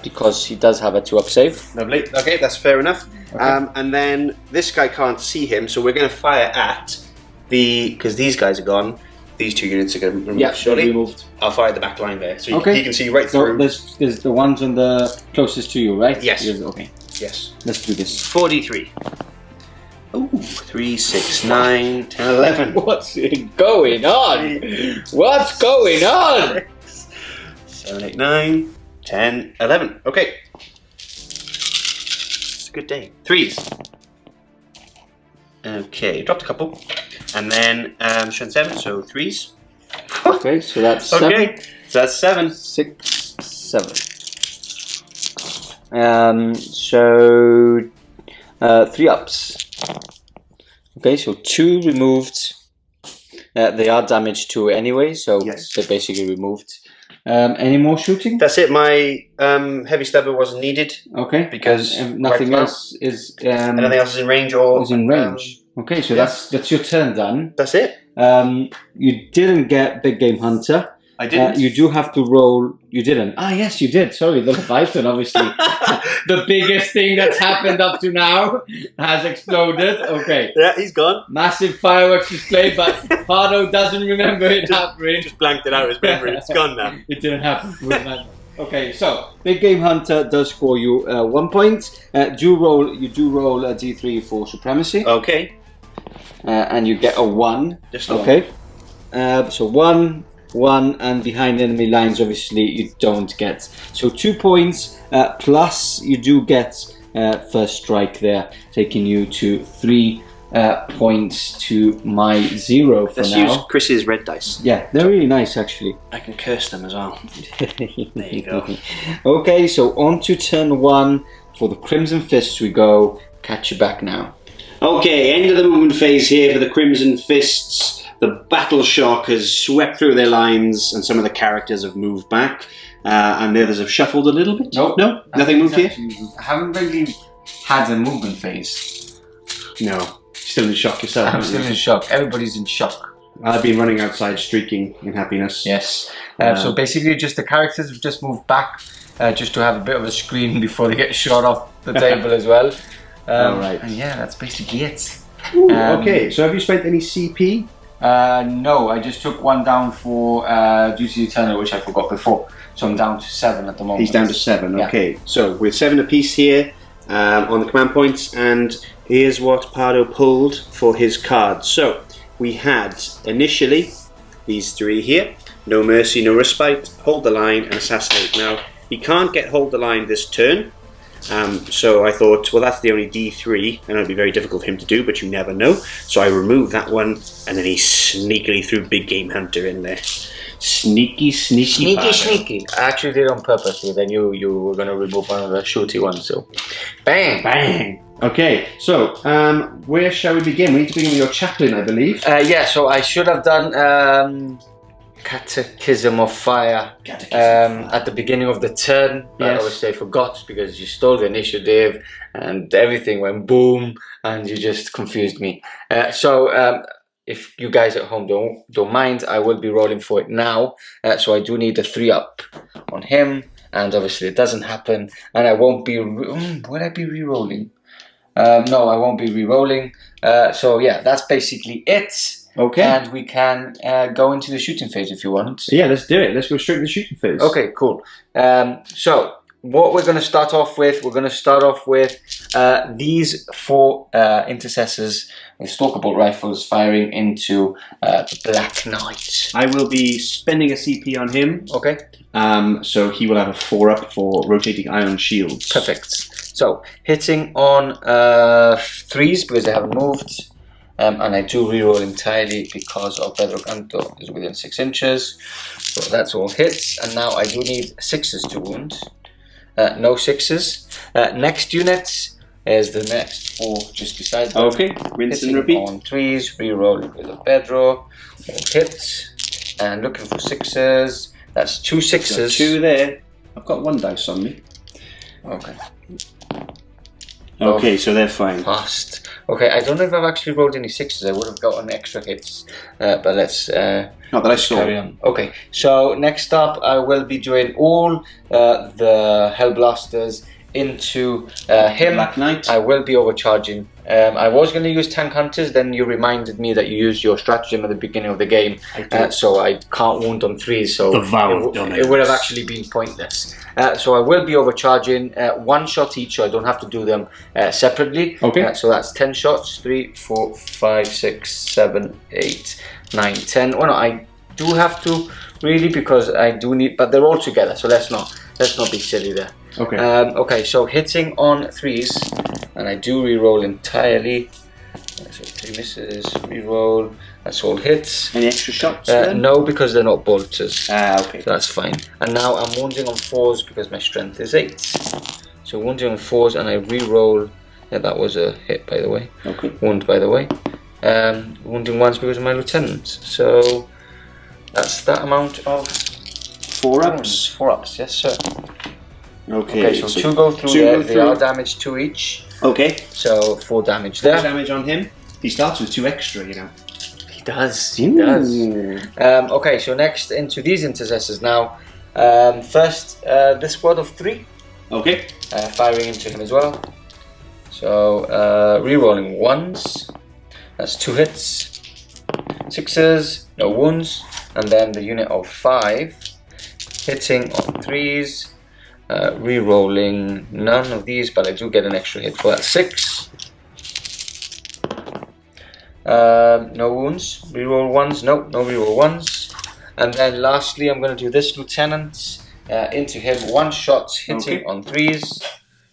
because he does have a 2-up save. Lovely. Okay, that's fair enough. Okay. And then this guy can't see him, so we're going to fire at because these guys are gone. These 2 units are going to be removed shortly. Removed. I'll fire at the back line there, so he can see right So through. there's the ones on the closest to you, right? Yes. Okay. Yes. Let's do this. 4d3. Ooh, 3, 6, 9, 10, 11. What's going on? What's going on? 7, 8, 9, 10, 11. Okay. It's a good day. 3s. Okay, dropped a couple. And then strength 7, so 3s. Okay, so that's 7. Okay, so that's 7. 6, 7. So 3 ups. Okay, so 2 removed. They are damaged 2 anyway, so yes, they're basically removed. Any more shooting? That's it. My heavy stabber wasn't needed. Okay, because nothing else is. Anything else is in range or is in range. Okay, so that's your turn done. That's it. You didn't get Big Game Hunter. I didn't. You do have to roll. You didn't. Ah, yes, you did. Sorry, the Leviathan, obviously. The biggest thing that's happened up to now has exploded. Okay. Yeah, he's gone. Massive fireworks display, but Pardo doesn't remember it happening. Just blanked it out of his memory. It's gone now. It didn't happen. Okay, so Big Game Hunter does score you 1 point. You do roll a d3 for supremacy. Okay. And you get a 1. Just okay. So 1, and behind enemy lines, obviously you don't get. So 2 points plus you do get first strike there, taking you to 3 points to my 0 for Let's now. use Chris's red dice. Yeah, they're really nice actually. I can curse them as well. There you go. Okay, so on to turn 1 for the Crimson Fists we go. Catch you back now. Okay, end of the movement phase here for the Crimson Fists. The battle shock has swept through their lines, and some of the characters have moved back, and the others have shuffled a little bit. Nope. No, nothing moved here. I haven't really had a movement phase. No, still in shock yourself. I'm still in shock. Everybody's in shock. I've been running outside, streaking in happiness. Yes. So basically, just the characters have just moved back, just to have a bit of a screen before they get shot off the table as well. All right. And yeah, that's basically it. Ooh, okay, so have you spent any CP? No, I just took 1 down for Duty Eternal, which I forgot before. So I'm down to 7 at the moment. He's down to 7, yeah. Okay. So we're 7 apiece here on the command points, and here's what Pardo pulled for his cards. So we had initially these 3 here: No Mercy, No Respite, Hold the Line, and Assassinate. Now, he can't get Hold the Line this turn. So I thought, well, that's the only D3, and it'll be very difficult for him to do, but you never know. So I removed that one, and then he sneakily threw Big Game Hunter in there. Sneaky. Sneaky. I actually did it on purpose because I knew you were going to remove one of the shooty ones. So, bang. Okay, so where shall we begin? We need to begin with your chaplain, I believe. Yeah, so I should have done Catechism of Fire at the beginning of the turn, but obviously I forgot because you stole the initiative and everything went boom and you just confused me. So if you guys at home don't mind, I will be rolling for it now. So I do need a 3 up on him, and obviously it doesn't happen, and I won't be. Will I be re-rolling? No, I won't be re-rolling. So yeah, that's basically it. Okay. And we can go into the shooting phase if you want. Yeah, let's do it. Let's go straight to the shooting phase. Okay, cool. So what we're going to start off with, these 4 intercessors with Stalker bolt rifles firing into the Black Knight. I will be spending a CP on him. Okay. So he will have a 4 up for rotating iron shields. Perfect. So hitting on 3s because they haven't moved. And I do reroll entirely because of Pedro Kantor is within 6 inches. So that's all hits. And now I do need 6s to wound. No 6s. Next unit is the next 4 just beside them. Okay, rinse and repeat. On 3s, reroll with a Pedro. All hits. And looking for 6s. That's 2 6s. So 2 there. I've got 1 dice on me. Okay. Okay, so they're fine. Fast. Okay, I don't know if I've actually rolled any 6s. I would have gotten extra hits, but let's not that I saw. Carry on. Okay, so next up I will be doing all the Hellblasters into him, Black Knight. I will be overcharging. I was going to use tank hunters, then you reminded me that you used your stratagem at the beginning of the game, so I can't wound on 3s, so it would have actually been pointless. So I will be overcharging 1 shot each, so I don't have to do them separately. Okay. So that's 10 shots, 3, 4, 5, 6, 7, 8, 9, 10. Well, no, I do have to really, because I do need, but they're all together, so let's not be silly there. Okay. Okay, so hitting on 3s, and I do re-roll entirely. So 3 misses, re-roll, that's all hits. Any extra shots? No, because they're not bolters. Okay. So that's fine. And now I'm wounding on 4s because my strength is 8. So wounding on 4s, and I re-roll. Yeah, that was a hit, by the way. Okay. Wound, by the way. Wounding 1s because of my lieutenant. So that's that amount of 4 ups. 4 ups, yes sir. Okay, so 2 go through there. They are damaged 2 each. Okay. So 4 damage there. 4 damage on him. He starts with 2 extra, you know. He does. He does. Okay, so next into these intercessors now. First, this squad of 3. Okay. Firing into him as well. So re-rolling 1s. That's 2 hits. 6s, no wounds. And then the unit of 5 hitting on 3s. Re-rolling none of these, but I do get an extra hit for that. 6. No wounds. Re-roll 1s. Nope, no re-roll 1s. And then lastly, I'm going to do this lieutenant into him. 1 shot hitting on 3s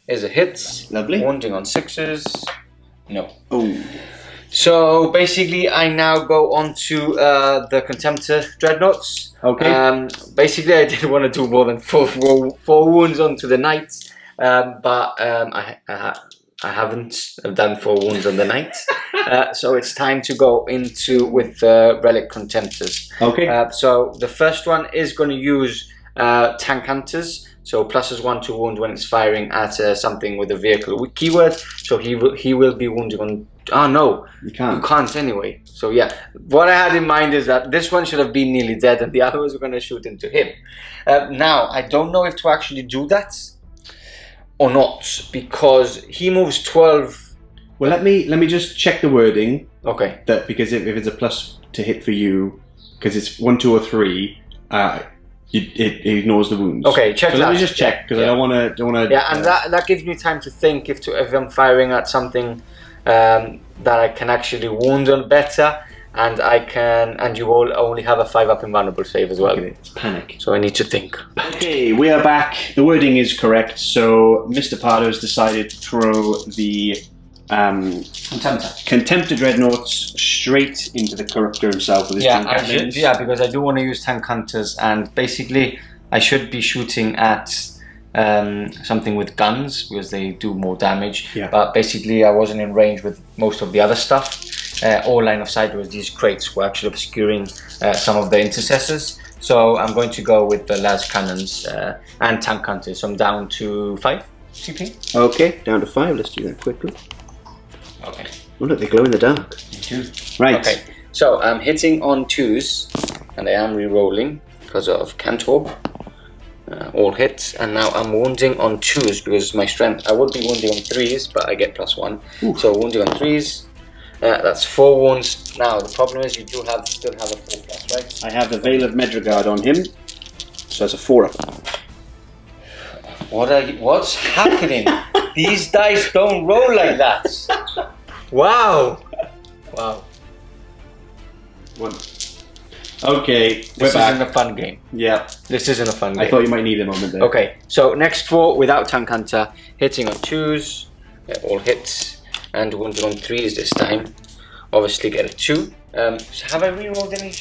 is a hit. Lovely. Wounding on 6s. No. Oh. So basically, I now go on to the Contemptor Dreadnoughts. Okay. Basically, I didn't want to do more than four wounds onto the Knights, but I haven't. I've done 4 wounds on the Knights. So it's time to go into with the Relic Contemptors. Okay. So the first one is going to use Tank Hunters. So +1 to wound when it's firing at something with a vehicle keyword. So he will be wounding on. Oh no, you can't anyway. So yeah, what I had in mind is that this one should have been nearly dead, and the others were going to shoot into him. Now I don't know if to actually do that or not, because he moves 12. Well, let me just check the wording. Okay. That because if it's a plus to hit for you, because it's 1, 2, or 3. It ignores the wounds. Okay, check so that. Let me just check, because I don't want to. Yeah, and that gives me time to think if I'm firing at something that I can actually wound on better, and you all only have a 5 up invulnerable save as well. Okay, it's panic. So I need to think. Okay, we are back. The wording is correct. So Mr. Pardo has decided to throw the Contemptor Dreadnoughts straight into the Corruptor himself with his tank. Yeah, because I do want to use Tank Hunters, and basically I should be shooting at something with guns because they do more damage. Yeah. But basically I wasn't in range with most of the other stuff. All line of sight was these crates were actually obscuring some of the intercessors. So I'm going to go with the las cannons and Tank Hunters. So I'm down to 5 CP. Okay, down to 5. Let's do that quickly. Okay. Oh look, they glow in the dark. Right. Okay, so I'm hitting on 2s, and I am re-rolling because of Kantor. All hits, and now I'm wounding on 2s because my strength. I would be wounding on 3s, but I get +1. Ooh. So wounding on 3s. That's 4 wounds. Now the problem is you still have a 4+, right? I have the Veil of Medregard on him, so that's a 4 up. What's happening? These dice don't roll like that. Wow. Wow. 1. Okay, this isn't a fun game. Yeah. This isn't a fun game. I thought you might need a moment there. Okay, so next 4 without Tank Hunter, hitting on 2s, all hits, and wounding on 3s this time. Obviously get a 2. So have I re-rolled any?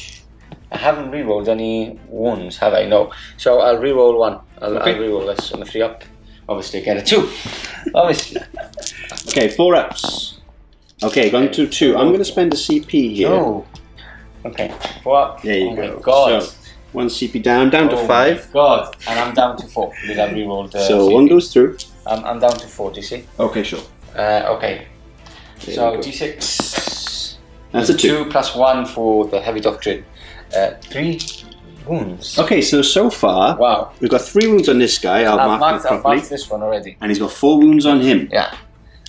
I haven't re-rolled any wounds, have I? No. So I'll re-roll 1. I'll re-roll this on the 3 up. Obviously get a 2. Obviously. Okay, 4 ups. Okay, going to 2. I'm going to spend a CP here. No. Okay, 4 up. There you go. My God. So, 1 CP down to 5. My God, and I'm down to 4 because I re-rolled. So CP. 1 goes through. I'm down to 4. Do you see? Okay, sure. Okay. There So D6. That's a 2. 2 +1 for the heavy doctrine. 3. wounds. Okay, so far, Wow. we've got 3 wounds on this guy. I've marked this one already. And he's got 4 wounds on him. Yeah.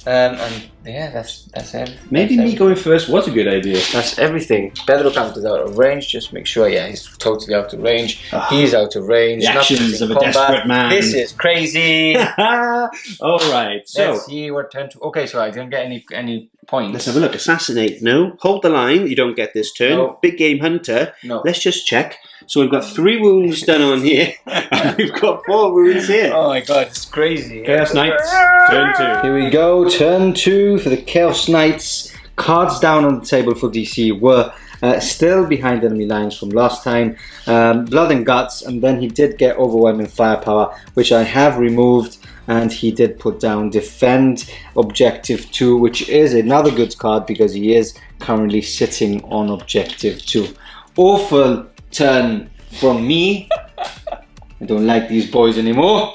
And yeah, that's it. Maybe me going first was a good idea. That's everything. Pedro Kantor's out of range. Just make sure, yeah, he's totally out of range. He's out of range. The actions of a desperate man. This is crazy. All right. So let's see what turn to. Okay, so I didn't get any points. let's have a look. Assassinate. No. Hold the line. You don't get this turn. No. Big game hunter. No. Let's just check. So we've got 3 wounds done on here. And we've got 4 wounds here. Oh my god, it's crazy. Chaos Knights. Turn 2. Here we go. Turn 2 for the Chaos Knights. Cards down on the table for DC were still behind enemy lines from last time. Blood and Guts, and then he did get Overwhelming Firepower, which I have removed. And he did put down Defend Objective 2, which is another good card because he is currently sitting on Objective 2. Awful turn from me. I don't like these boys anymore.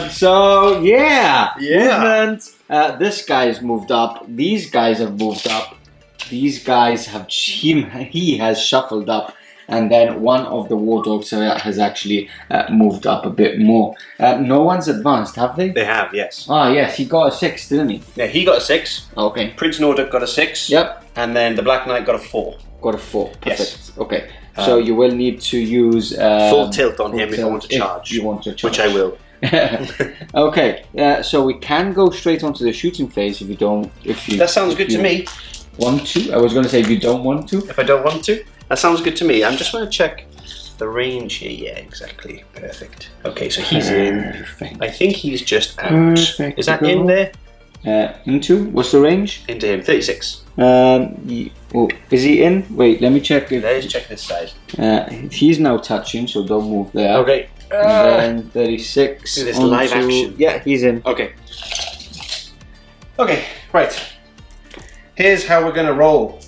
So yeah, movement. This guy's moved up. These guys have moved up. These guys have he has shuffled up, and then one of the war dogs has actually moved up a bit more. No one's advanced, have they? They have, yes. Ah, yes, he got a 6, didn't he? Yeah, he got a 6. Okay. Prince Nordic got a 6. Yep. And then the Black Knight got a 4. Got a 4. Perfect. Yes. Okay. So you will need to use full tilt on him if I want to charge. You want to charge. Which I will. Okay. So we can go straight onto the shooting phase if you don't. That sounds good to me. Want to? I was going to say if you don't want to. If I don't want to? That sounds good to me. I'm just going to check the range here. Yeah, exactly. Perfect. Okay, so he's in. Perfect. I think he's just out. Perfect. Is that in there? Into? What's the range? Into him. 36. Is he in? Wait, let me check. Let's check this side. He's now touching, so don't move there. Okay. And then 36. Do this live action. Yeah, he's in. Okay. Okay, right. Here's how we're going to roll.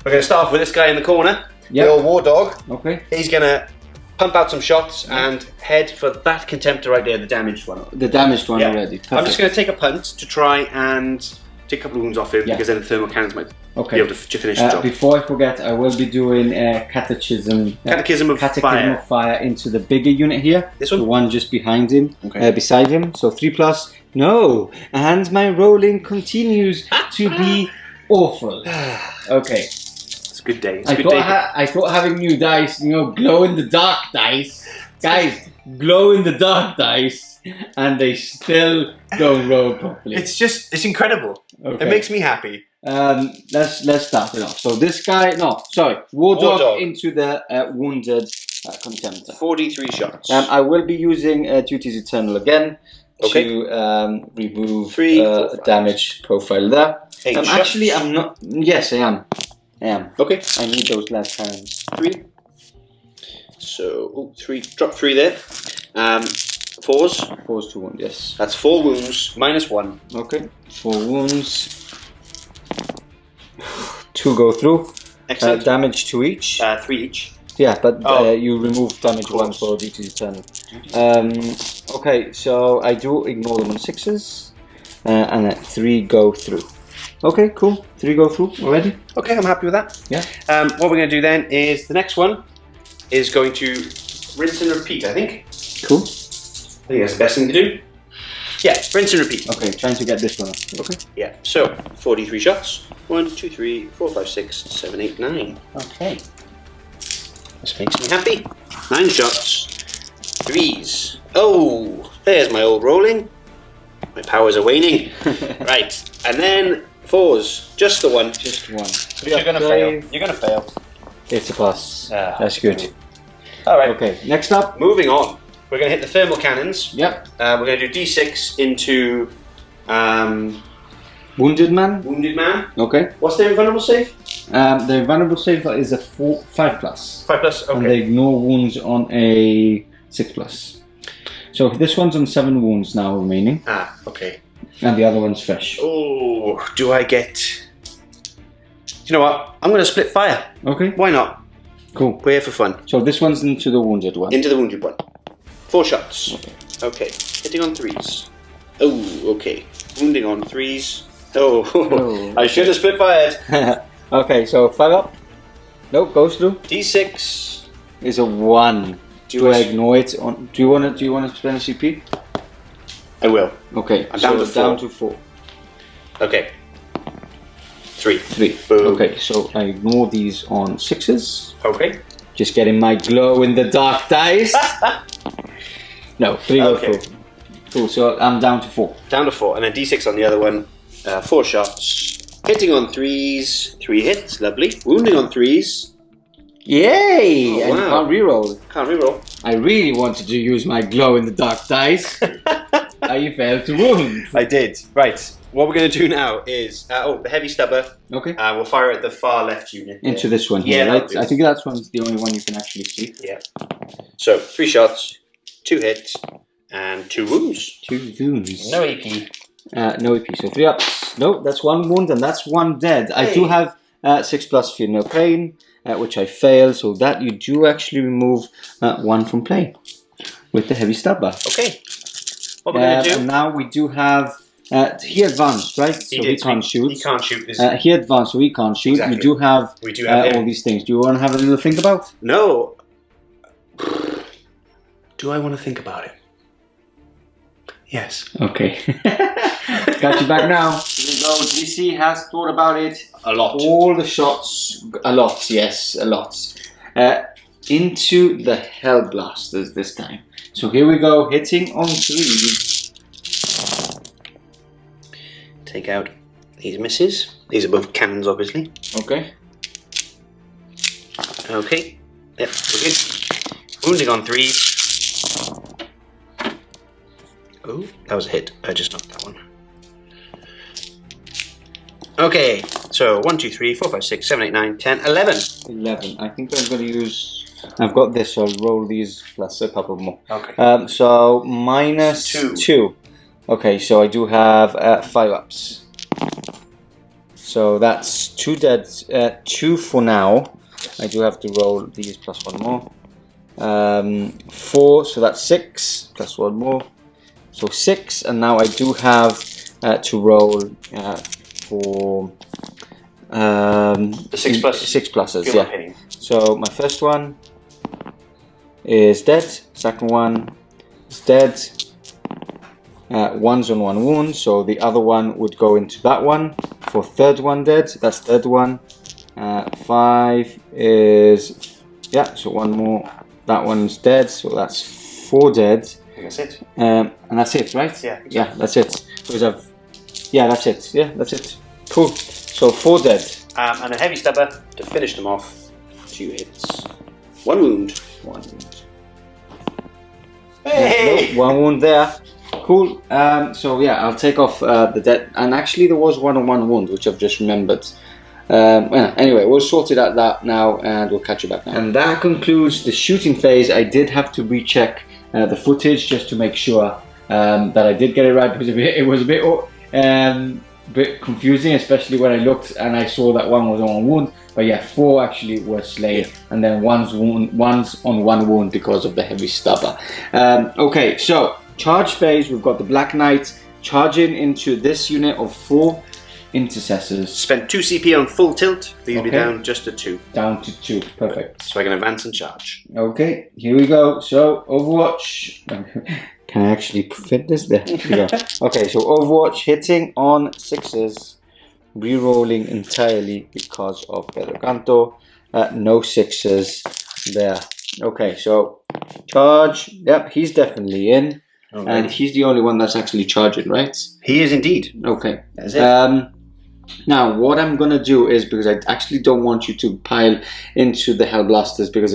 We're going to start off with this guy in the corner. Yep. The old war dog. Okay. He's going to pump out some shots and head for that contemptor right there, the damaged one. The damaged one already. Perfect. I'm just going to take a punt to try and take a couple of wounds off him because then the thermal cannons might be able to finish the job. Before I forget, I will be doing Catechism of Fire into the bigger unit here. This one? The one just behind him, okay. Beside him. So 3+. No! And my rolling continues to be awful. Okay. It's a good day. I thought having new dice, glow in the dark dice. Guys, glow in the dark dice, and they still don't roll properly. It's incredible. Okay. It makes me happy. Let's start it off. So this guy, War Dog into the wounded contemptor. 43 shots. I will be using Duties Eternal again to remove 3 damage profile there. 8 shots. Actually, I'm not. Yes, I am. Okay. I need those last hands. 3. So 3. Drop 3 there. 4s. 4s to wound. Yes. That's 4 wounds minus 1. Okay. 4 wounds. 2 go through. Excellent. Damage to each. 3 each. Yeah, but you remove damage 1 for Duties Eternal. Okay, so I do ignore them on 6s. And 3 go through. Okay, cool. 3 go through already. Okay, I'm happy with that. Yeah. What we're going to do then is the next one is going to rinse and repeat, I think. Cool. I think that's the best thing to do. Yeah, rinse and repeat. Okay, trying to get this one up. Okay. Yeah, so 43 shots. 1, 2, 3, 4, 5, 6, 7, 8, 9. Okay. This makes me happy. 9 shots. 3s. Oh, there's my old rolling. My powers are waning. Right, and then 4s. Just the one. Just one. You're going to fail. You're going to fail. It's a pass. That's good. All right. Okay, next up. Moving on. We're going to hit the thermal cannons. Yep. We're going to do D6 into Wounded Man. Wounded Man. Okay. What's their invulnerable save? The invulnerable save is a 5+. 5+. Okay. And they ignore wounds on a 6+. So this one's on 7 wounds now remaining. Ah, okay. And the other one's fresh. Oh, do I get... You know what? I'm going to split fire. Okay. Why not? Cool. We're here for fun. So this one's into the wounded one. Into the wounded one. 4 shots. Okay. Okay. Hitting on 3s. Oh, okay. Wounding on 3s. Oh, Oh, I should have split fired. Okay, so 5 up. Nope, goes through. D6 is a 1. Do I ignore it? Do you want to spend a CP? I will. Okay, I'm so down to 4. Okay. 3. Boom. Okay, so I ignore these on 6s. Okay. Just getting my glow in the dark dice. No, 3 or 4. Cool, so I'm down to 4. Down to 4, and then D6 on the other one. 4 shots. Hitting on 3s. 3 hits, lovely. Wounding on 3s. Yay! Oh, and wow. can't reroll. Can't reroll. I really wanted to use my glow in the dark dice. You failed to wound. I did. Right. What we're going to do now is the heavy stubber. Okay. We'll fire at the far left unit. Into this one here, Yeah, right? I think that's the only one you can actually see. Yeah. So 3 shots, 2 hits, and 2 wounds. 2 wounds. No AP. No AP. So 3 ups. No, that's 1 wound and that's 1 dead. Hey. I do have 6+ feel no pain, which I failed. So that you do actually remove 1 from play with the heavy stubber. Okay. What we're going to do? And now we do have. He advanced, right? So he can't shoot. He can't shoot. He advanced, so he can't shoot. Exactly. We do have all these things. Do you want to have a little think about? No. Do I want to think about it? Yes. Okay. Got you back now. Here we go. DC has thought about it. A lot. All the shots. A lot, yes, a lot. Into the Hellblasters this time. So here we go. Hitting on 3. Take out these misses. These are both cannons, obviously. Okay. Okay. Yep, we're good. Wounding on 3. Oh, that was a hit. I just knocked that one. Okay, so 1, 2, 3, 4, 5, 6, 7, 8, 9, 10, 11. 11. I think I'm going to use... I've got this, so I'll roll these plus a couple more. Okay. So minus 2. Okay, so I do have 5 ups. So that's 2 dead, 2 for now. I do have to roll these plus 1 more. 4, so that's 6 plus 1 more. So 6, and now I do have to roll for the 6 plus. 6 pluses, yeah. So my first one is dead. Second one is dead. 1's on 1 wound, so the other one would go into that one. For third one dead, that's third one. 5 is, yeah, so 1 more. That one's dead, so that's 4 dead. That's it. And that's it, right? Yeah. Exactly. Yeah, that's it. Because yeah, that's it. Yeah, that's it. Cool. So 4 dead. And a heavy stubber to finish them off. 2 hits. 1 wound. 1 wound. Hey! No, 1 wound there. Cool. So yeah, I'll take off the dead. And actually, there was 1 on 1 wound, which I've just remembered. Well, anyway, we'll sort it out that now, and we'll catch you back now. And that concludes the shooting phase. I did have to recheck the footage just to make sure that I did get it right, because it was a bit confusing, especially when I looked and I saw that 1 was on 1 wound. But yeah, 4 actually were slain, and then 1's on 1 wound because of the heavy stubber. Okay, so charge phase, we've got the Black Knight charging into this unit of 4 intercessors. Spent 2 CP on full tilt. These be down just to 2. Down to 2, perfect. So I can advance and charge. Okay, here we go. So Overwatch. Can I actually fit this there? Here we go. Okay, so Overwatch hitting on 6s, re-rolling entirely because of Pedro Kantor. No 6s there. Okay, so charge. Yep, he's definitely in. Okay. And he's the only one that's actually charging, right? He is indeed. Okay. That's it. Now, what I'm going to do is, because I actually don't want you to pile into the Hellblasters, because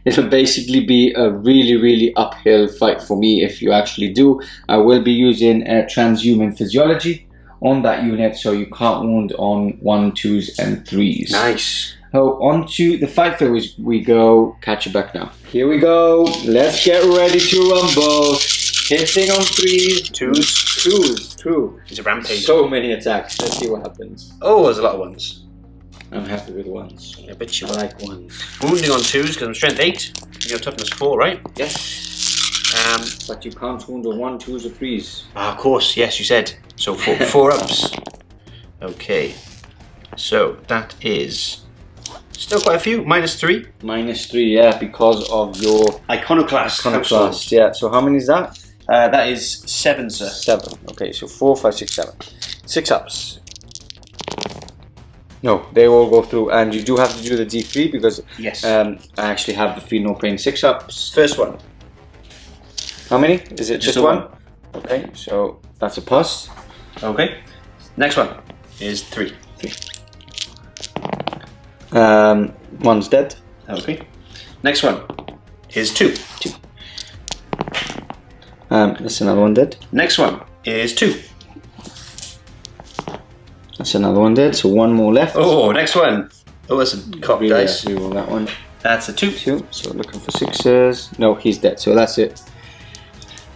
it'll basically be a really, really uphill fight for me if you actually do. I will be using transhuman physiology on that unit, so you can't wound on 1, 2s, and 3s. Nice. So, on to the fight phase we go. Catch you back now. Here we go. Let's get ready to rumble. Hitting on 3s, 2s, true. It's a rampage. So many attacks. Let's see what happens. Oh, there's a lot of 1s. I'm happy with 1s. I bet you I like 1s. Wounding on 2s because I'm strength 8. You're toughness 4, right? Yes. But you can't wound on 1, 2s, or 3s. Of course, yes, you said. So 4 ups. Okay. So that is still quite a few. -3. -3, yeah, because of your Iconoclast. Iconoclast. Yeah. So how many is that? That is 7, sir. 7. Okay, so 4, 5, 6, 7. 6 ups. No, they all go through, and you do have to do the D3 because Yes. I actually have the Feel No Pain 6 ups. First one. How many? Is it just a one? Okay, so that's a plus. Okay. Next one is 3. 3. One's dead. Okay. Next one is 2. 2. That's another one dead. Next one is 2. That's another one dead. So one more left. Oh, next one. Oh, that's a cop dice. Reroll that one. That's a 2. 2. So looking for 6s. No, he's dead. So that's it.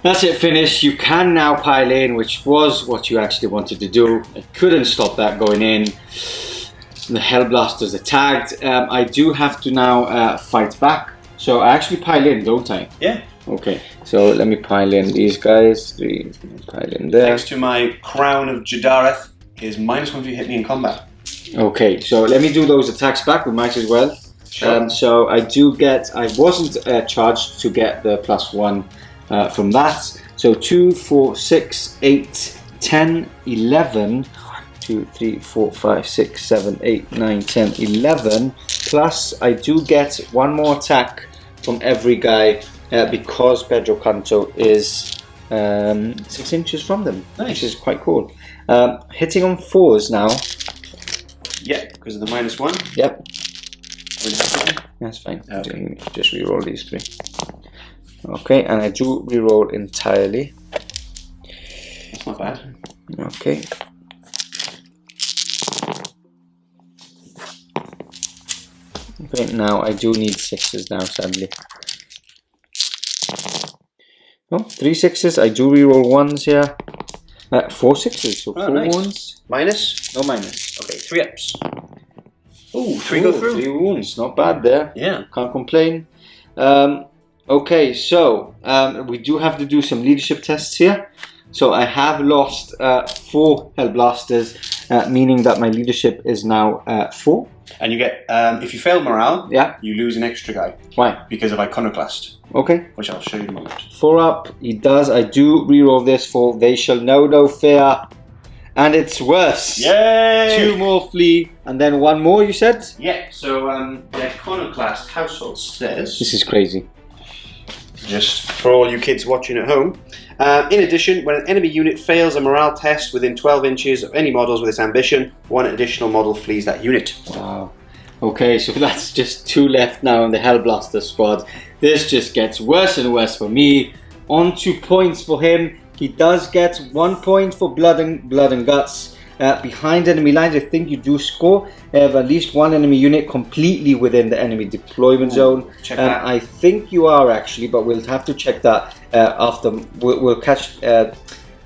That's it, finished. You can now pile in, which was what you actually wanted to do. I couldn't stop that going in. The Hellblasters attacked. I do have to now fight back. So I actually pile in, don't I? Yeah. Okay, so let me pile in these guys. 3, pile in there. Next to my Crown of Jadareth is -1 if you hit me in combat. Okay, so let me do those attacks back. We might as well. Sure. So I do get, I wasn't charged to get the +1 from that. So 2, 4, 6, 8, 10, 11. 2, 3, 4, 5, 6, 7, 8, 9, 10, 11. Plus, I do get one more attack from every guy because Pedro Kantor is 6 inches from them, Nice. which is quite cool. Hitting on 4s now. Yeah, because of the -1. Yep, Really happy. that's fine. Okay. Just reroll these 3. Okay, and I do reroll entirely. That's not bad. Okay. Okay, now I do need 6s now, sadly. No, 3 6s. I do reroll 1s here. 4 6s, so 4 nice. wounds. Minus? No minus. Okay, 3 ups. Ooh, 3 go through. 3 wounds, not bad there. Yeah. Can't complain. Okay, so we do have to do some leadership tests here. So I have lost 4 Hellblasters, meaning that my leadership is now 4. And you get, if you fail morale, Yeah. you lose an extra guy Why? because of Iconoclast, Okay. which I'll show you in a moment. 4 up, he does. I do reroll this for They Shall Know No Fear. And it's worse. Yay! 2 more flee, and then 1 more, you said? Yeah, so the Iconoclast household says, This is crazy. just for all you kids watching at home, in addition, when an enemy unit fails a morale test within 12 inches of any models with this ambition, 1 additional model flees that unit. Wow. Okay, so that's just 2 left now in the Hellblaster squad. This just gets worse and worse for me. On 2 points for him. He does get 1 point for blood and guts. Behind enemy lines, I think you do score. Have at least 1 enemy unit completely within the enemy deployment zone. Check that. I think you are actually, but we'll have to check that after. We'll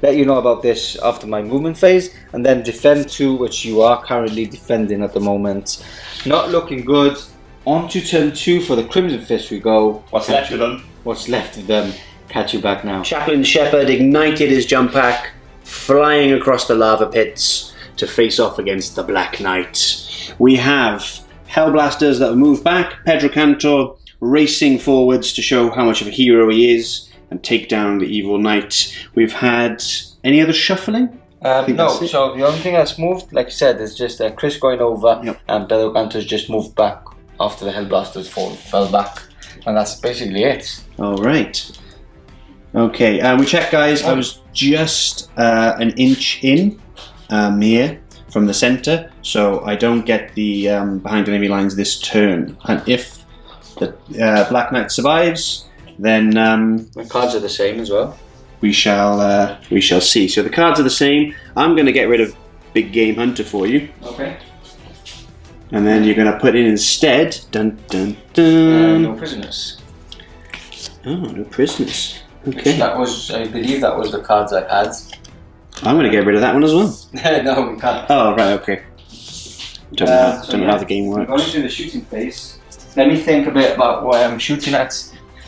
let you know about this after my movement phase, and then defend 2, which you are currently defending at the moment. Not looking good. On to turn 2 for the Crimson Fist we go. What's left of them? What's left of them? Catch you back now. Chaplain Shepard ignited his jump pack, flying across the lava pits to face off against the Black Knight. We have Hellblasters that have moved back, Pedro Kantor racing forwards to show how much of a hero he is and take down the evil knight. We've had any other shuffling? No, so the only thing that's moved, like I said, is just Chris going over, Yep. and Pedro Kantor's just moved back after the Hellblasters fell back. And that's basically it. Alright. Okay, we checked, guys. I was just an inch in here from the center, so I don't get the behind enemy lines this turn. And if the Black Knight survives, then The cards are the same as well. we shall see. So the cards are the same. I'm going to get rid of Big Game Hunter for you, Okay. and then you're going to put in instead. Dun dun dun. No prisoners. Oh, no prisoners. Okay. That was, I believe, that was the cards I had. I'm going to get rid of that one as well. No, we can't. Oh, right, okay. Don't know how the game works. Going into the shooting phase. Let me think a bit about what I'm shooting at.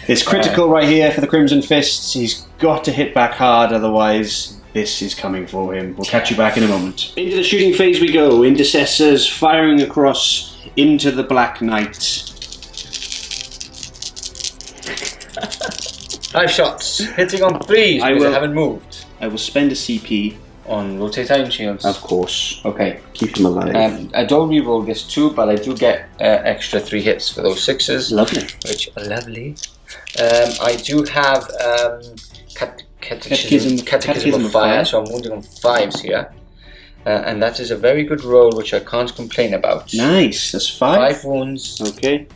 It's critical right here for the Crimson Fists. He's got to hit back hard, otherwise This is coming for him. We'll catch you back in a moment. Into the shooting phase we go. Intercessors firing across into the Black Knight. 5 shots, hitting on 3s because I haven't moved. I will spend a CP on rotate iron shields. Of course. Okay. Keep him alive. I don't reroll this 2, but I do get extra 3 hits for those 6s. Lovely. Which are lovely. I do have Catechism of Fire, so I'm wounding on 5s here. And that is a very good roll, which I can't complain about. Nice, that's 5. 5 wounds. Okay,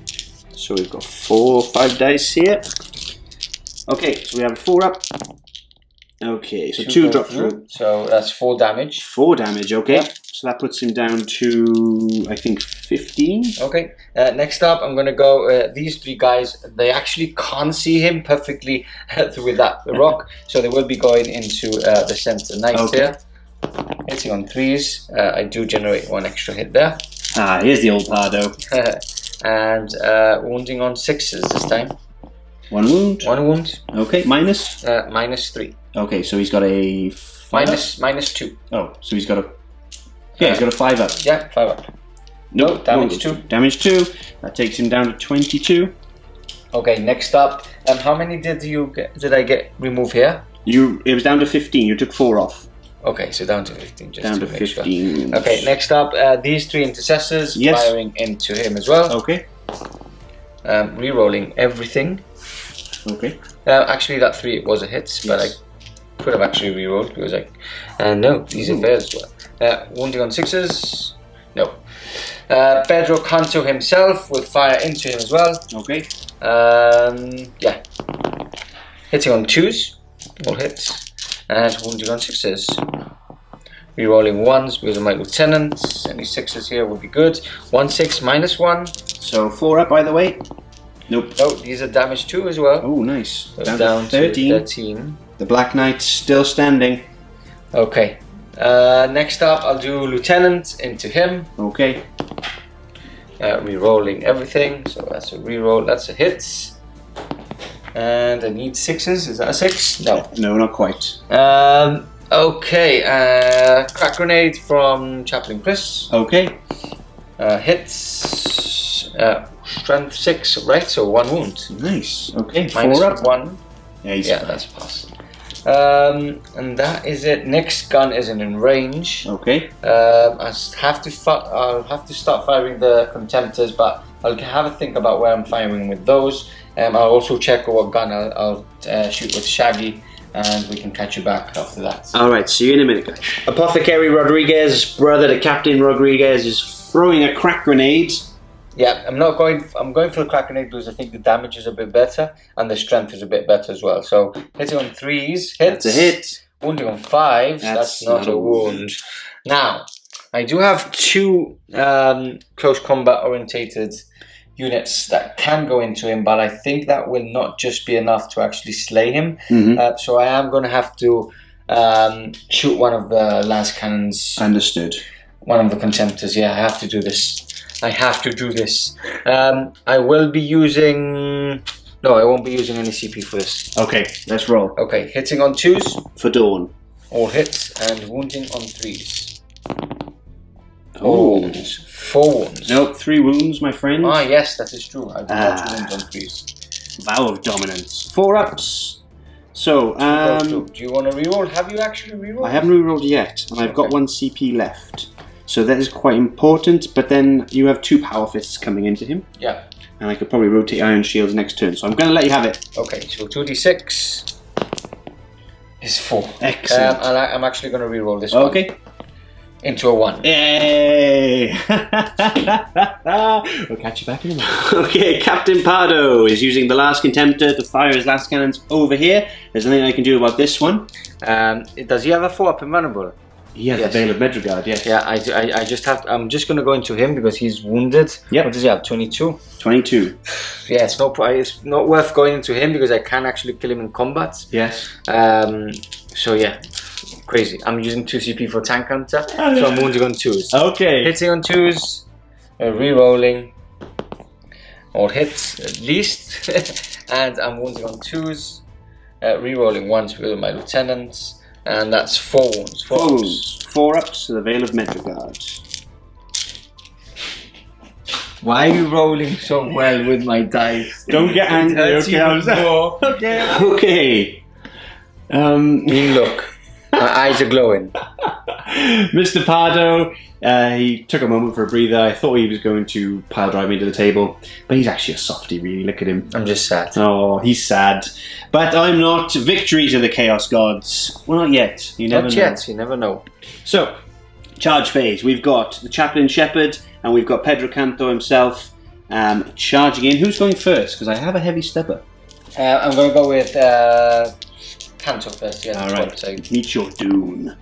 so we've got 5 dice here. Okay, so we have a 4 up. Okay, so 2 drop through. So that's 4 damage. 4 damage, okay. Yep. So that puts him down to, I think, 15. Okay, next up I'm going to go, these 3 guys, they actually can't see him perfectly with that rock, so they will be going into the center knight here. Hitting on 3s, I do generate 1 extra hit there. Ah, here's the old Pardo. And wounding on 6s this time. 1 wound. 1 wound. Okay, minus? Minus 3. Okay, so he's got a... Minus 2. Oh, so he's got a... Yeah, he's got a 5 up. Yeah, 5 up. No, damage 2. Damage 2. That takes him down to 22. Okay, next up, how many did I get remove here? It was down to 15. You took 4 off. Okay, so down to 15. Just down to 15. Sure. Okay, next up, these 3 intercessors firing into him as well. Okay. Rerolling everything. Okay. Actually, that 3 was a hit, but I could have actually rerolled because no, these are fails as well. Wounding on 6s. No. Pedro Kantor himself will fire into him as well. Okay. Yeah. Hitting on 2s. All hits. And wounding on 6s. Rerolling 1s because of my lieutenants. Any 6s here would be good. 1 6 minus 1. So 4 up, by the way. Nope. No, these are damage 2 as well. Oh, nice. So down to 13. The Black Knight's still standing. Okay. Next up, I'll do Lieutenant into him. Okay. Rerolling everything. So that's a reroll. That's a hit. And I need 6s. Is that a 6? No. No, not quite. Okay. Crack grenade from Chaplain Chris. Okay. Hits. Strength 6, right? So 1 wound. Nice. Okay. Minus 4 up. 1. Yeah, that's a pass. And that is it. Next gun isn't in range. Okay. I'll have to start firing the contemptors, but I'll have a think about where I'm firing with those. I'll also check what gun I'll shoot with Shaggy, and we can catch you back after that. Alright, see you in a minute, guys. Apothecary Rodriguez, brother to Captain Rodriguez, is throwing a crack grenade. Yeah, I'm going for the crack grenade because I think the damage is a bit better and the strength is a bit better as well. So hitting on 3s, hits. That's a hit. Wounding on 5s, that's not a wound. Now, I do have 2 close combat orientated units that can go into him, but I think that will not just be enough to actually slay him. So I am going to have to shoot one of the lance cannons. Understood. One of the contemptors. Yeah, I have to do this. I will be using... No, I won't be using any CP for this. Okay, let's roll. Okay, hitting on 2s. For Dawn. All hits, and wounding on 3s. Oh. 4 wounds. Nope, 3 wounds, my friend. Ah, yes, that is true. I do have 2 wounds on 3s. Vow of Dominance. 4 ups. So, do you want to reroll? Have you actually rerolled? I haven't rerolled yet, and I've got 1 CP left. So that is quite important, but then you have 2 Power Fists coming into him. Yeah. And I could probably rotate Iron Shields next turn, so I'm going to let you have it. Okay, so 2d6 is 4. Excellent. And I'm actually going to reroll this one. Okay. Into a 1. Yay! We'll catch you back in a minute. Okay, Captain Pardo is using the last contemptor to fire his last cannons over here. There's nothing I can do about this one. Does he have a 4-up invulnerable? He has the Veil of Medjugorje, yes. Yeah, I just have to, I'm just going to go into him because he's wounded. Yep. What does he have, 22? 22. Yeah, it's not worth going into him because I can actually kill him in combat. Yes. So yeah, crazy. I'm using 2 CP for Tank Hunter, so I'm wounding on 2s. Okay. Hitting on 2s, re-rolling, all hits at least, and I'm wounding on 2s, re-rolling 1s with my lieutenants, And that's 4 wounds. 4 wounds. 4 ups to the Veil of Metrogard. Why are you rolling so well with my dice? Don't get angry, okay? Okay. You look. My eyes are glowing. Mr. Pardo, he took a moment for a breather. I thought he was going to pile drive me to the table, but he's actually a softie, really. Look at him. I'm just sad. Oh, he's sad. But I'm not. Victory to the Chaos Gods. Well, not yet. You never know. Not yet. You never know. So, charge phase. We've got the Chaplain Shepherd, and we've got Pedro Kantor himself charging in. Who's going first? Because I have a heavy stepper. I'm going to go with Kantor first. Yeah. All right. Meet your doom.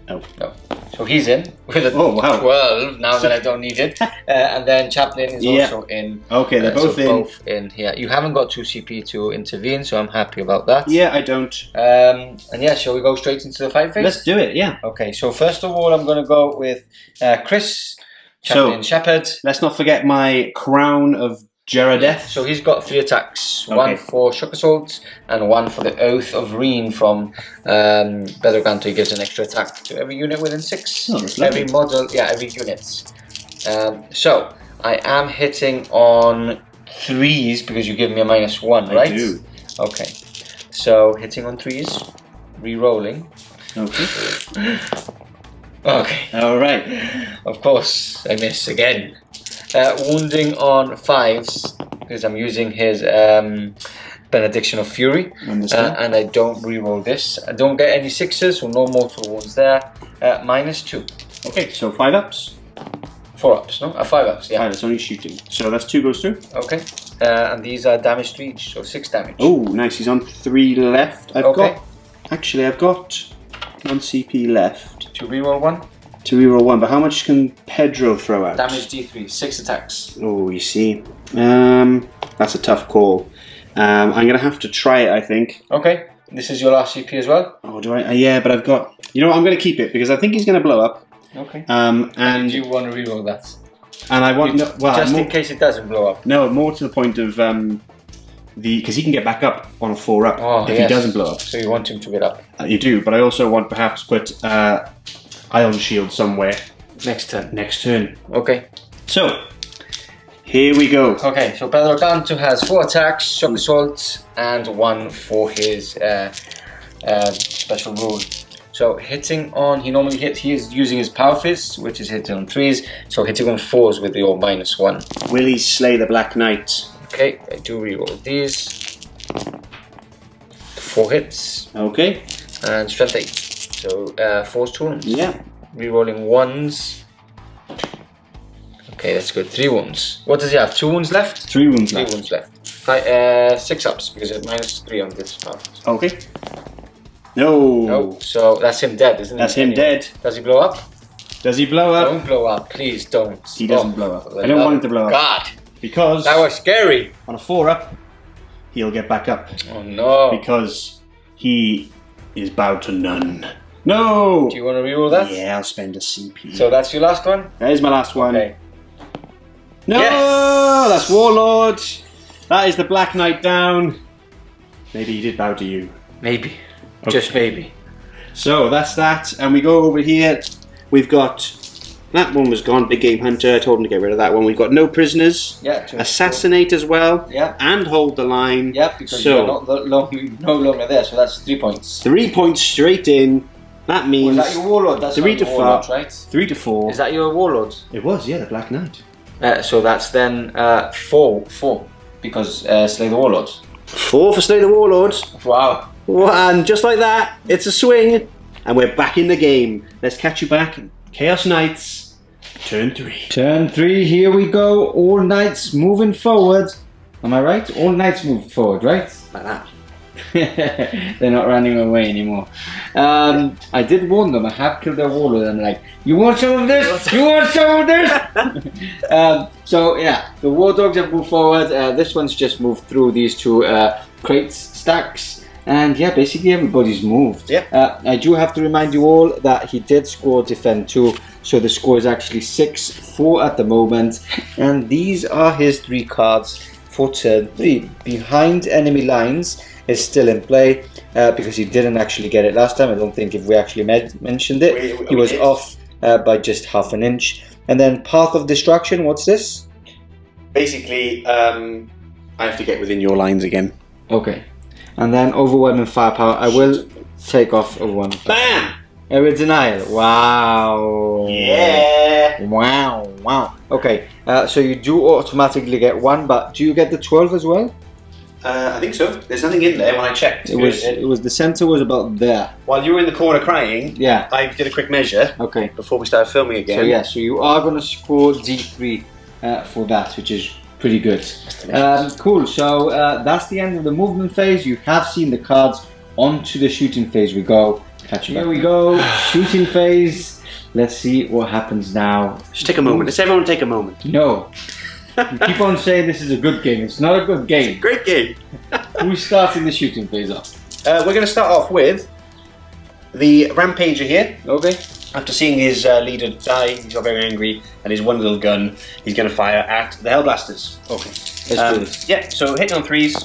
Oh. No. So he's in with a 12 now that I don't need it. And then Chaplain is also in. Okay, they're both in. Both in here. You haven't got 2 CP to intervene, so I'm happy about that. Yeah, I don't. And yeah, shall we go straight into the fight phase? Let's do it, yeah. Okay, so first of all, I'm going to go with Chris, Chaplain Shepherd. Let's not forget my Crown of Jaredeth. So he's got 3 attacks. Okay. 1 for Shock Assault and 1 for the Oath of Reen from Pedro Kantor. He gives an extra attack to every unit within 6. Oh, that's every lovely. model, every unit. So I am hitting on 3s because you give me a -1, right? I do. Okay. So hitting on 3s, re-rolling. Okay. Okay. All right. Of course, I miss again. Wounding on 5s because I'm using his Benediction of Fury, and I don't re-roll this. I don't get any 6s, so no mortal wounds there. -2. Okay, so 5 ups. 4 ups, no? 5 ups, yeah. That's only shooting. So that's 2 goes through. Okay. And these are damage to each, so 6 damage. Oh, nice. He's on 3 left. I've got 1 CP left. To re-roll 1? To reroll 1, but how much can Pedro throw out? Damage D3, 6 attacks. Oh, you see. That's a tough call. I'm going to have to try it, I think. Okay. This is your last CP as well? Oh, do I? Yeah, but I've got... You know what? I'm going to keep it, because I think he's going to blow up. Okay. And do you want to reroll that? And I want... just in case it doesn't blow up. No, more to the point of... because he can get back up on a 4-up if he doesn't blow up. So you want him to get up? You do, but I also want perhaps put Ion Shield somewhere. Next turn. Next turn. Okay. So, here we go. Okay, so Pedro Kantor has 4 attacks, Shock Assault, and 1 for his special rule. So hitting on, he is using his Power Fist, which is hitting on 3s, so hitting on 4s with your -1. Will he slay the Black Knight? Okay, I do reroll these. 4 hits. Okay. And strength 8. So 4 wounds. Yeah. Rerolling 1s. Okay, that's good. 3 wounds. What does he have? 2 wounds left? 3 wounds 3 left. wounds left. 6 ups because it's -3 on this power. Okay. No. No, so that's him dead, isn't it? That's him dead. Does he blow up? Does he blow up? Don't blow up, please don't. He doesn't blow up. I don't want him to blow up. God, because that was scary. On a 4-up, he'll get back up. Oh no. Because he is bowed to none. No! Do you want to reroll that? Yeah, I'll spend a CP. So that's your last one? That is my last one. Okay. No! Yes! That's Warlord. That is the Black Knight down. Maybe he did bow to you. Maybe. Okay. Just maybe. So that's that. And we go over here. We've got... That one was gone, Big Game Hunter. I told him to get rid of that one. We've got no prisoners. Yeah. Assassinate as well. Yeah. And hold the line. Yeah, because you're no longer there, so that's 3 points. 3 points straight in. That means... Was that your Warlord? That's 3 to 4. Warlord, right? 3 to 4. Is that your Warlord? It was, yeah, the Black Knight. So that's then 4, because Slay the Warlord. 4 for Slay the Warlord. Wow. And just like that, it's a swing. And we're back in the game. Let's catch you back. Chaos Knights, turn 3. Turn 3, here we go. All knights moving forward. Am I right? All knights move forward, right? Like that. They're not running away anymore. I did warn them. I have killed their warlord. I'm like, you want some of this? You want some of this? So yeah, the war dogs have moved forward. This one's just moved through these 2 crates stacks. And yeah, basically everybody's moved. Yeah. I do have to remind you all that he did score defend 2, so the score is actually 6-4 at the moment. And these are his 3 cards footer 3 behind enemy lines is still in play because he didn't actually get it last time. I don't think if we actually mentioned it. He was off by just half an inch. And then Path of Destruction, what's this? Basically, I have to get within your lines again. Okay. And then Overwhelming Firepower. I will take off Overwhelming Firepower. Bam! Area Denial. Wow. Yeah. Wow. Okay. So you do automatically get 1, but do you get the 12 as well? I think so. There's nothing in there when I checked. It was the center was about there. While you were in the corner crying, Yeah. I did a quick measure. Okay. Before we started filming again. So yeah, so you are going to score D3 for that, which is pretty good. Cool. So that's the end of the movement phase. You have seen the cards. On to the shooting phase we go. Catch you back. Here we go. Shooting phase. Let's see what happens now. Just take a moment. Let's everyone take a moment. No. You keep on saying this is a good game. It's not a good game. Great game. Who's starting the shooting phase off? We're going to start off with the Rampager here. Okay. After seeing his leader die, he's got very angry, and his one little gun, he's going to fire at the Hellblasters. Okay. Let's do this. Yeah, so hitting on 3s,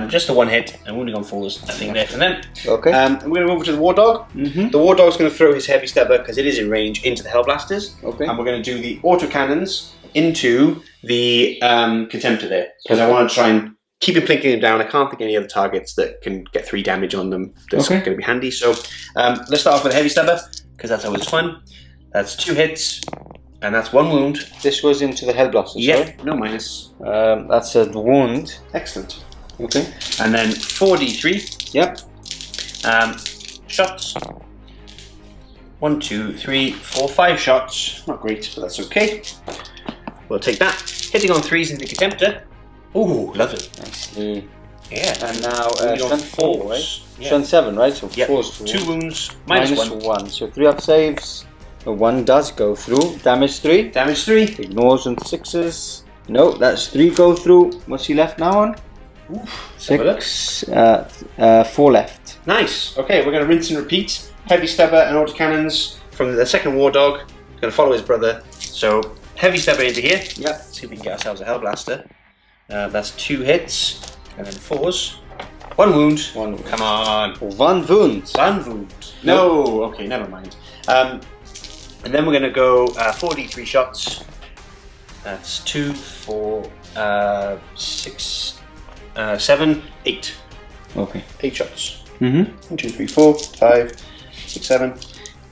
just a 1 hit, and wounding on 4s, nothing there for them. Okay. And we're going to move over to the War Dog. The War Dog's going to throw his Heavy Stubber, because it is in range, into the Hellblasters. Okay. And we're going to do the autocannons into the Contemptor there, because I want to try and keep him plinking him down. I can't think of any other targets that can get 3 damage on them. That's going to be handy. So let's start off with a Heavy Stubber, because that's always fun. That's 2 hits, and that's 1 wound. This was into the Hellblasters, Yeah, right? no minus. That's a wound. Excellent. Okay. And then 4d3. Yep. Shots. 1, 2, 3, 4, 5 shots. Not great, but that's okay. We'll take that. Hitting on 3s into the Contemptor. Ooh, lovely. Nicely. Yeah. And now on strength 4, 4s. right? Yeah. Strength 7, right? So Yep. 4's 2 wounds. minus Minus 1. So 3 up saves. 1 does go through. Damage 3. Damage 3. Ignores and 6s. No, that's 3 go through. What's he left now on? Oof. 6. 4 left. Nice. Okay, we're going to rinse and repeat. Heavy Stubber and autocannons from the second War Dog. Going to follow his brother. So Heavy Stubber into here. Yep. See if we can get ourselves a Hellblaster. That's 2 hits and then 4s. 1 wound. 1 wound. Come on. 1 wound. 1 wound. No. Okay, never mind. And then we're going to go 4d3 shots. That's 2, 4, 6, 7, 8. Okay. 8 shots. 1, 2, 3, 4, 5, 6, 7,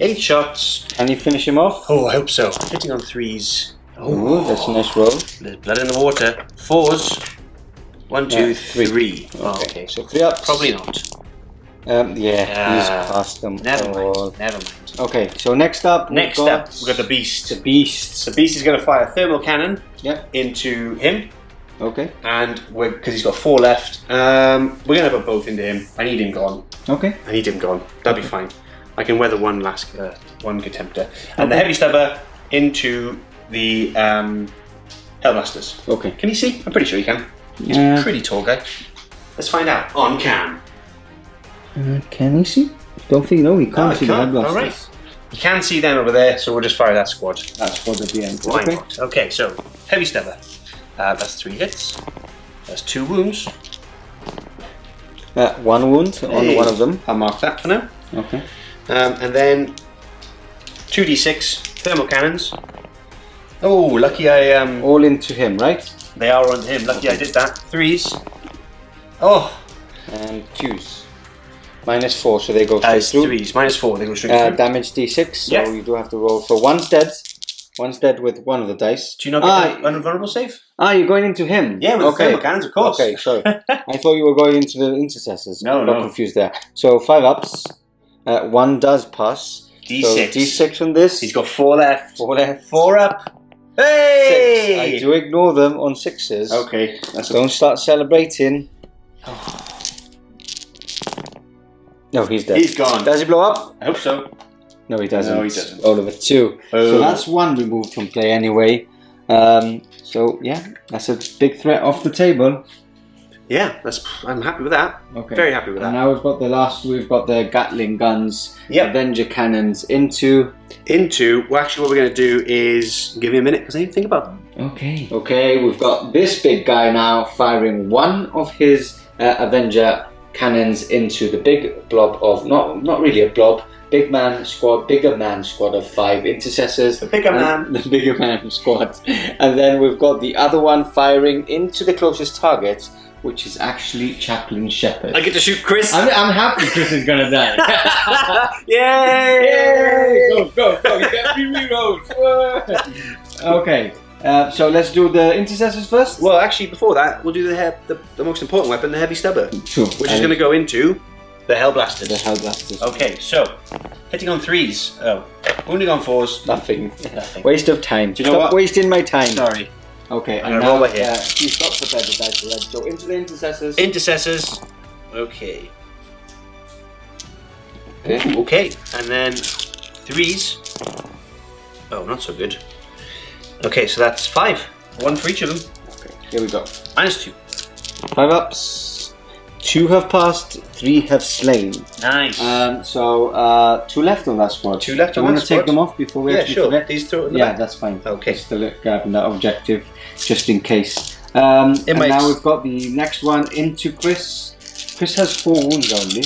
8 shots. Can you finish him off? Oh, I hope so. Hitting on 3s. Oh, that's a nice roll. There's blood in the water. 4s. 1, 2, 3. Okay. So 3 ups. Probably not. He's past them. Never all. mind. Never mind. Okay, so next up, we've got the Beast. The Beast. The Beast is going to fire a thermal cannon into him. Okay. And because he's got 4 left, we're going to put both into him. I need him gone. Okay. I need him gone. That'll be fine. I can weather one Contemptor. And the Heavy Stubber into the Hellblasters. Okay. Can he see? I'm pretty sure he can. He's a pretty tall guy. Let's find out on cam. Can he see? Don't think, no, he can't see the Hellblasters. All right. You can see them over there, so we'll just fire that squad. That squad at the end. Why not? Okay, so Heavy Stubber. That's 3 hits. That's 2 wounds. 1 wound on one of them. I'll mark that for now. Okay. And then 2d6 thermal cannons. Oh, lucky I all into him, right? They are on him. Lucky I did that. 3s. Oh. And 2s. -4, so they go straight through. 3s. -4, they go straight through. Damage d6, so you do have to roll. So 1's dead. 1's dead with 1 of the dice. Do you not get an invulnerable save? You're going into him. Yeah, with the thermal cannons, of course. Okay, sorry. I thought you were going into the Intercessors. No, Got confused there. So 5 ups. 1 does pass. D6. So D6 on this. He's got 4 left. 4 left. 4 up. Hey! 6. I do ignore them on 6s. Okay. Don't start celebrating. No, he's dead. He's gone. Does he blow up? I hope so. No, he doesn't. No, he doesn't. All of it 2. Oh. So that's 1 removed from play anyway. So yeah, that's a big threat off the table. Yeah, I'm happy with that. Okay. Very happy with that. And now we've got the Gatling guns, Yep. Avenger cannons into... Well, actually what we're going to do is give me a minute because I need to think about them. Okay. Okay, we've got this big guy now firing one of his Avenger cannons into the big blob of... Not really a blob. Bigger man squad of 5 intercessors. The bigger man. The bigger man squad. And then we've got the other one firing into the closest target, which is actually Chaplain Shepherd. I get to shoot Chris. I'm happy Chris is gonna die. Yay! Go! You get 3 rerolls. Okay, so let's do the intercessors first. Well, actually, before that, we'll do the most important weapon, the heavy stubber, Sure. which is going to go into the Hellblasters. The Hellblasters. Okay, so hitting on 3s. Oh, wounding on 4s. Nothing. Nothing. Waste of time. Do you know Stop what? wasting my time. Sorry. Okay, I'm and gonna roll now it here. you stop prepared the dice already. So into the intercessors. Intercessors. Okay. Okay. Ooh, okay, and then 3s. Oh, not so good. Okay, so that's 5. 1 for each of them. Okay, here we go. -2. 5 ups. 2 have passed. 3 have slain. Nice. So 2 left on that squad. 2 left Do on you want that to take squad? them off before we Yeah, actually sure. forget? These 2 at the Yeah, back. that's fine. Okay. Just to grabbing that objective, just in case. It And makes- now we've got the next one into Chris. Chris has 4 wounds only.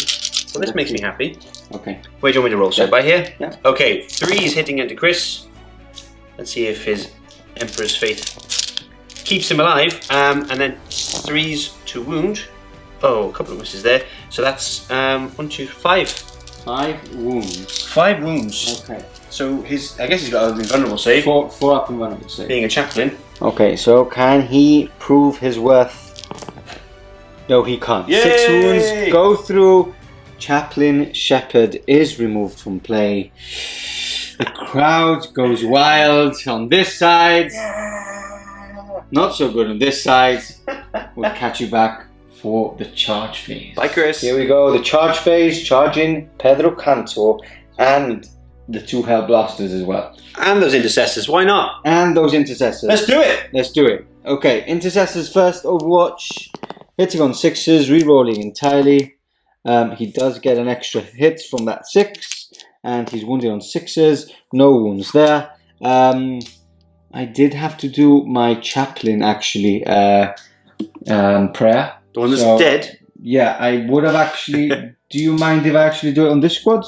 Well, this makes me happy. Okay. Where do you want me to roll? So Yeah. by here? Yeah. Okay, 3s hitting into Chris. Let's see if his Emperor's Faith keeps him alive. And then 3s to wound. Oh, a couple of misses there. So that's 1, 2, 5. 5 wounds. 5 wounds. Okay. So I guess he's got an invulnerable save. 4 up and 1 up, say. Being a chaplain. Okay, so can he prove his worth? No, he can't. Yay! 6 wounds go through. Chaplain Shepherd is removed from play. The crowd goes wild on this side. Not so good on this side. We'll catch you back for the charge phase. Bye, Chris. Here we go, the charge phase, charging Pedro Kantor and the 2 Hellblasters as well. And those intercessors, why not? And those intercessors. Let's do it! Let's do it. Okay, intercessors first, Overwatch. Hitting on 6s, re-rolling entirely. He does get an extra hit from that 6. And he's wounded on 6s. No wounds there. I did have to do my chaplain actually prayer. The one that's So, dead? Yeah, I would have actually. Do you mind if I actually do it on this squad?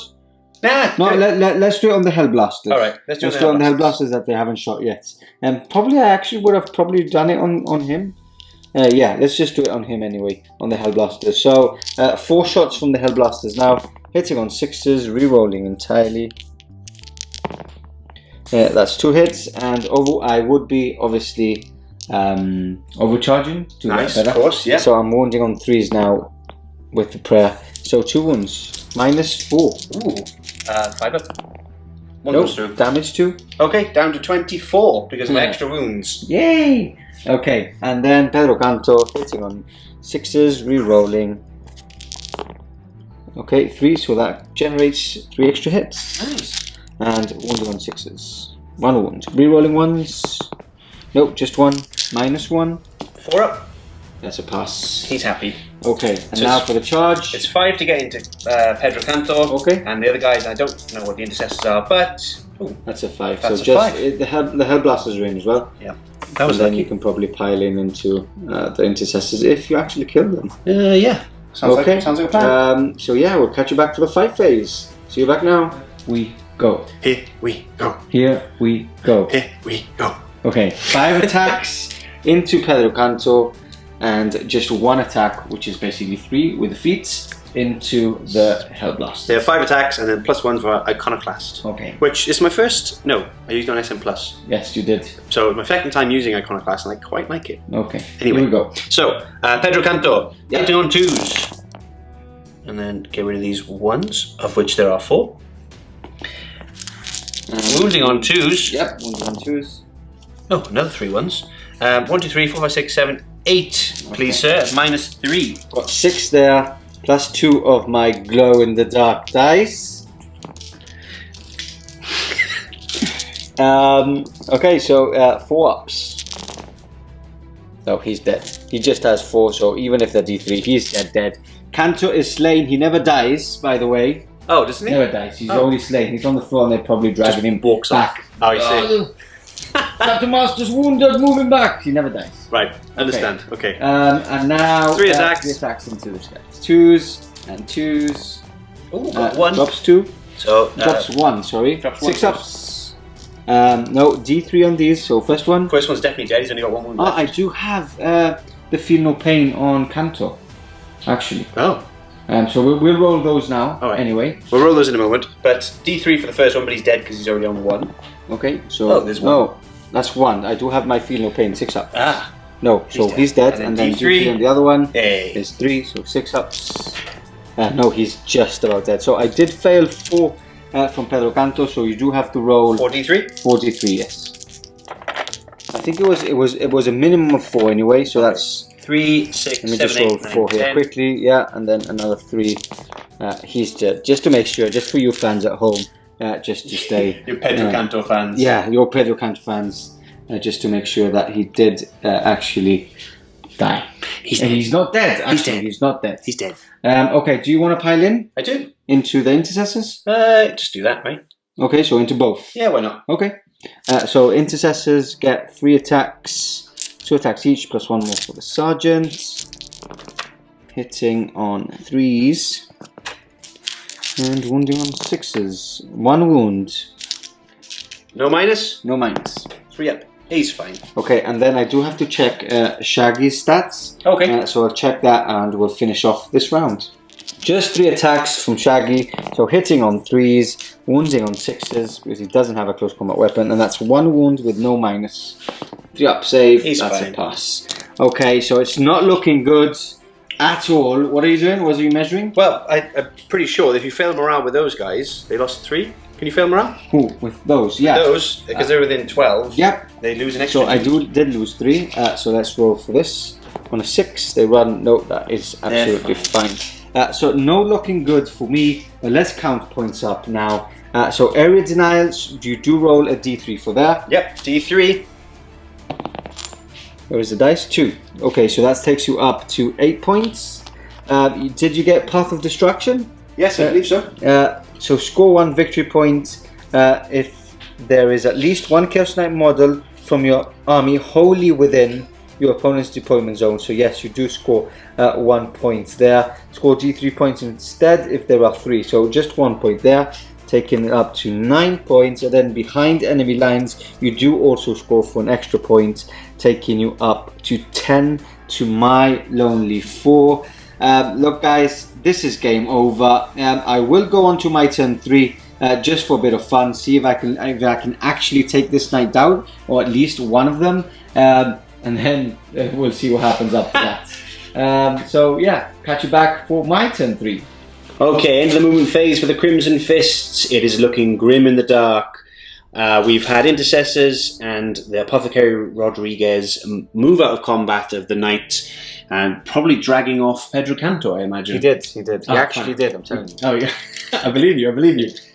Nah. No, let's do it on the Hellblasters. Alright, let's do it on the Hellblasters that they haven't shot yet. And probably I actually would have probably done it on him. Yeah, let's just do it on him anyway, on the Hellblasters. So 4 shots from the Hellblasters now, hitting on 6s, re-rolling entirely. That's 2 hits, and I would be obviously overcharging to Nice, get better. of course, yeah. So I'm wounding on 3s now with the prayer. So 2 wounds, -4. Ooh, 5 up. 1 Nope, goes through. damage 2. Okay, down to 24 because of Yeah. extra wounds. Yay! Okay, and then Pedro Kantor hitting on 6s, re-rolling. Okay, 3, so that generates 3 extra hits. Nice. And wounding on 6s. 1 wound. Re-rolling 1s. Nope, just 1. -1. 4 up. That's a pass. He's happy. Okay, and So now it's- for the charge. It's 5 to get into Pedro Kantor. Okay. And the other guys, I don't know what the intercessors are, but ooh, That's a 5. That's so a just 5. The Hellblasters are in as well. yeah, that And was then lucky. you can probably pile in into the intercessors if you actually kill them. Yeah. Sounds like a plan. So yeah, we'll catch you back for the fight phase. See you back now. We go. Here we go. Here we go. Here we go. Okay, 5 attacks into Pedro Kantor, and just 1 attack, which is basically 3 with the feats, into the Hellblast. They have 5 attacks and then +1 for Iconoclast. Okay. Which is my first. No, I used on SM Plus. Yes, you did. So my second time using Iconoclast, and I quite like it. Okay. Anyway. Here we go. So Pedro Kantor, Yeah. hitting on 2s, and then get rid of these 1s, of which there are 4. Wounding on 2s. Yep. 1 on 2s. Oh, another 3 1s. 1, 2, 3, 4, 5, 6, 7, 8. Please, sir. At -3. Got 6 there, plus 2 of my glow in the dark dice. Okay, so 4 ups. No, he's dead. He just has 4, so even if they're D3, he's dead. Kantor is slain. He never dies, by the way. Oh, doesn't he? Never dies. He's only slain. He's on the floor and they're probably dragging him back. Oh, I see. Captain Master's wounded, move him back. He never dies. Right, understand. Okay. And now 3 attacks. 3 attacks into this guy. 2s and 2s. Ooh, got 1. Drops 2. So Drops 1. Sorry. Drops 1 6 ups. No, D3 on these. So first one. First one's definitely dead. He's only got 1 wound. I do have the Feel No Pain on Kantor, actually. Oh. So we'll roll those now. All right. Anyway. We'll roll those in a moment. But D3 for the first one, but he's dead because he's already on 1. Okay. So there's 1. No, that's 1. I do have my Feel No Pain 6 up. Ah. No, so he's dead, and then D3 on the other one is 3, so 6 ups. No, he's just about dead. So I did fail 4 from Pedro Kantor, so you do have to roll 4D3? 4D3, yes. I think it was a minimum of 4 anyway, so that's 3, 6, let me 7, just roll 8, 9, 4 here 10. quickly, yeah, and then another 3. He's dead, just to make sure, just for you fans at home, just to stay. Your Pedro Kantor fans. Yeah, your Pedro Kantor fans. Just to make sure that he did actually die. He's not dead, actually. He's not dead. He's dead. Okay, do you want to pile in? I do. Into the Intercessors? Just do that, mate. Okay, so into both. Yeah, why not? Okay. So Intercessors get 3 attacks, 2 attacks each, plus 1 more for the Sergeant. Hitting on 3s. And wounding on 6s. 1 wound. No minus? No minus. 3 up. He's fine. Okay, and then I do have to check Shaggy's stats. Okay. So I'll check that and we'll finish off this round. Just 3 attacks from Shaggy. So hitting on 3s, wounding on 6s, because he doesn't have a close combat weapon, and that's 1 wound with no minus. 3 up save, He's that's fine. a pass. Okay, so it's not looking good at all. What are you doing? What are you measuring? Well, I'm pretty sure that if you fail morale with those guys, they lost 3. Can you fail morale? Ooh, with those, yeah. Those, because they're within 12. Yep. They lose an extra. So I did lose 3, so let's roll for this. On a 6, they run. No, that is absolutely fine. So no looking good for me. Let's count points up now. So area denials, you do roll a D3 for that. Yep, D3. Where is the dice? 2. Okay, so that takes you up to 8 points. Did you get Path of Destruction? Yes, I believe so. So score 1 victory point if there is at least 1 Chaos Knight model from your army wholly within your opponent's deployment zone. So yes, you do score 1 point there. Score D3 points instead if there are 3. So just 1 point there, taking it up to 9 points. And then behind enemy lines, you do also score for an extra point, taking you up to 10 to my lonely 4. Look guys, this is game over. I will go on to my turn 3 just for a bit of fun, see if I can actually take this knight down, or at least one of them, and then we'll see what happens after that. So yeah, catch you back for my turn 3. Okay, into the movement phase for the Crimson Fists. It is looking grim in the dark. We've had Intercessors and the Apothecary Rodriguez move out of combat of the night, and probably dragging off Pedro Kantor, I imagine. He did. He actually did, I'm telling you. Oh yeah, I believe you.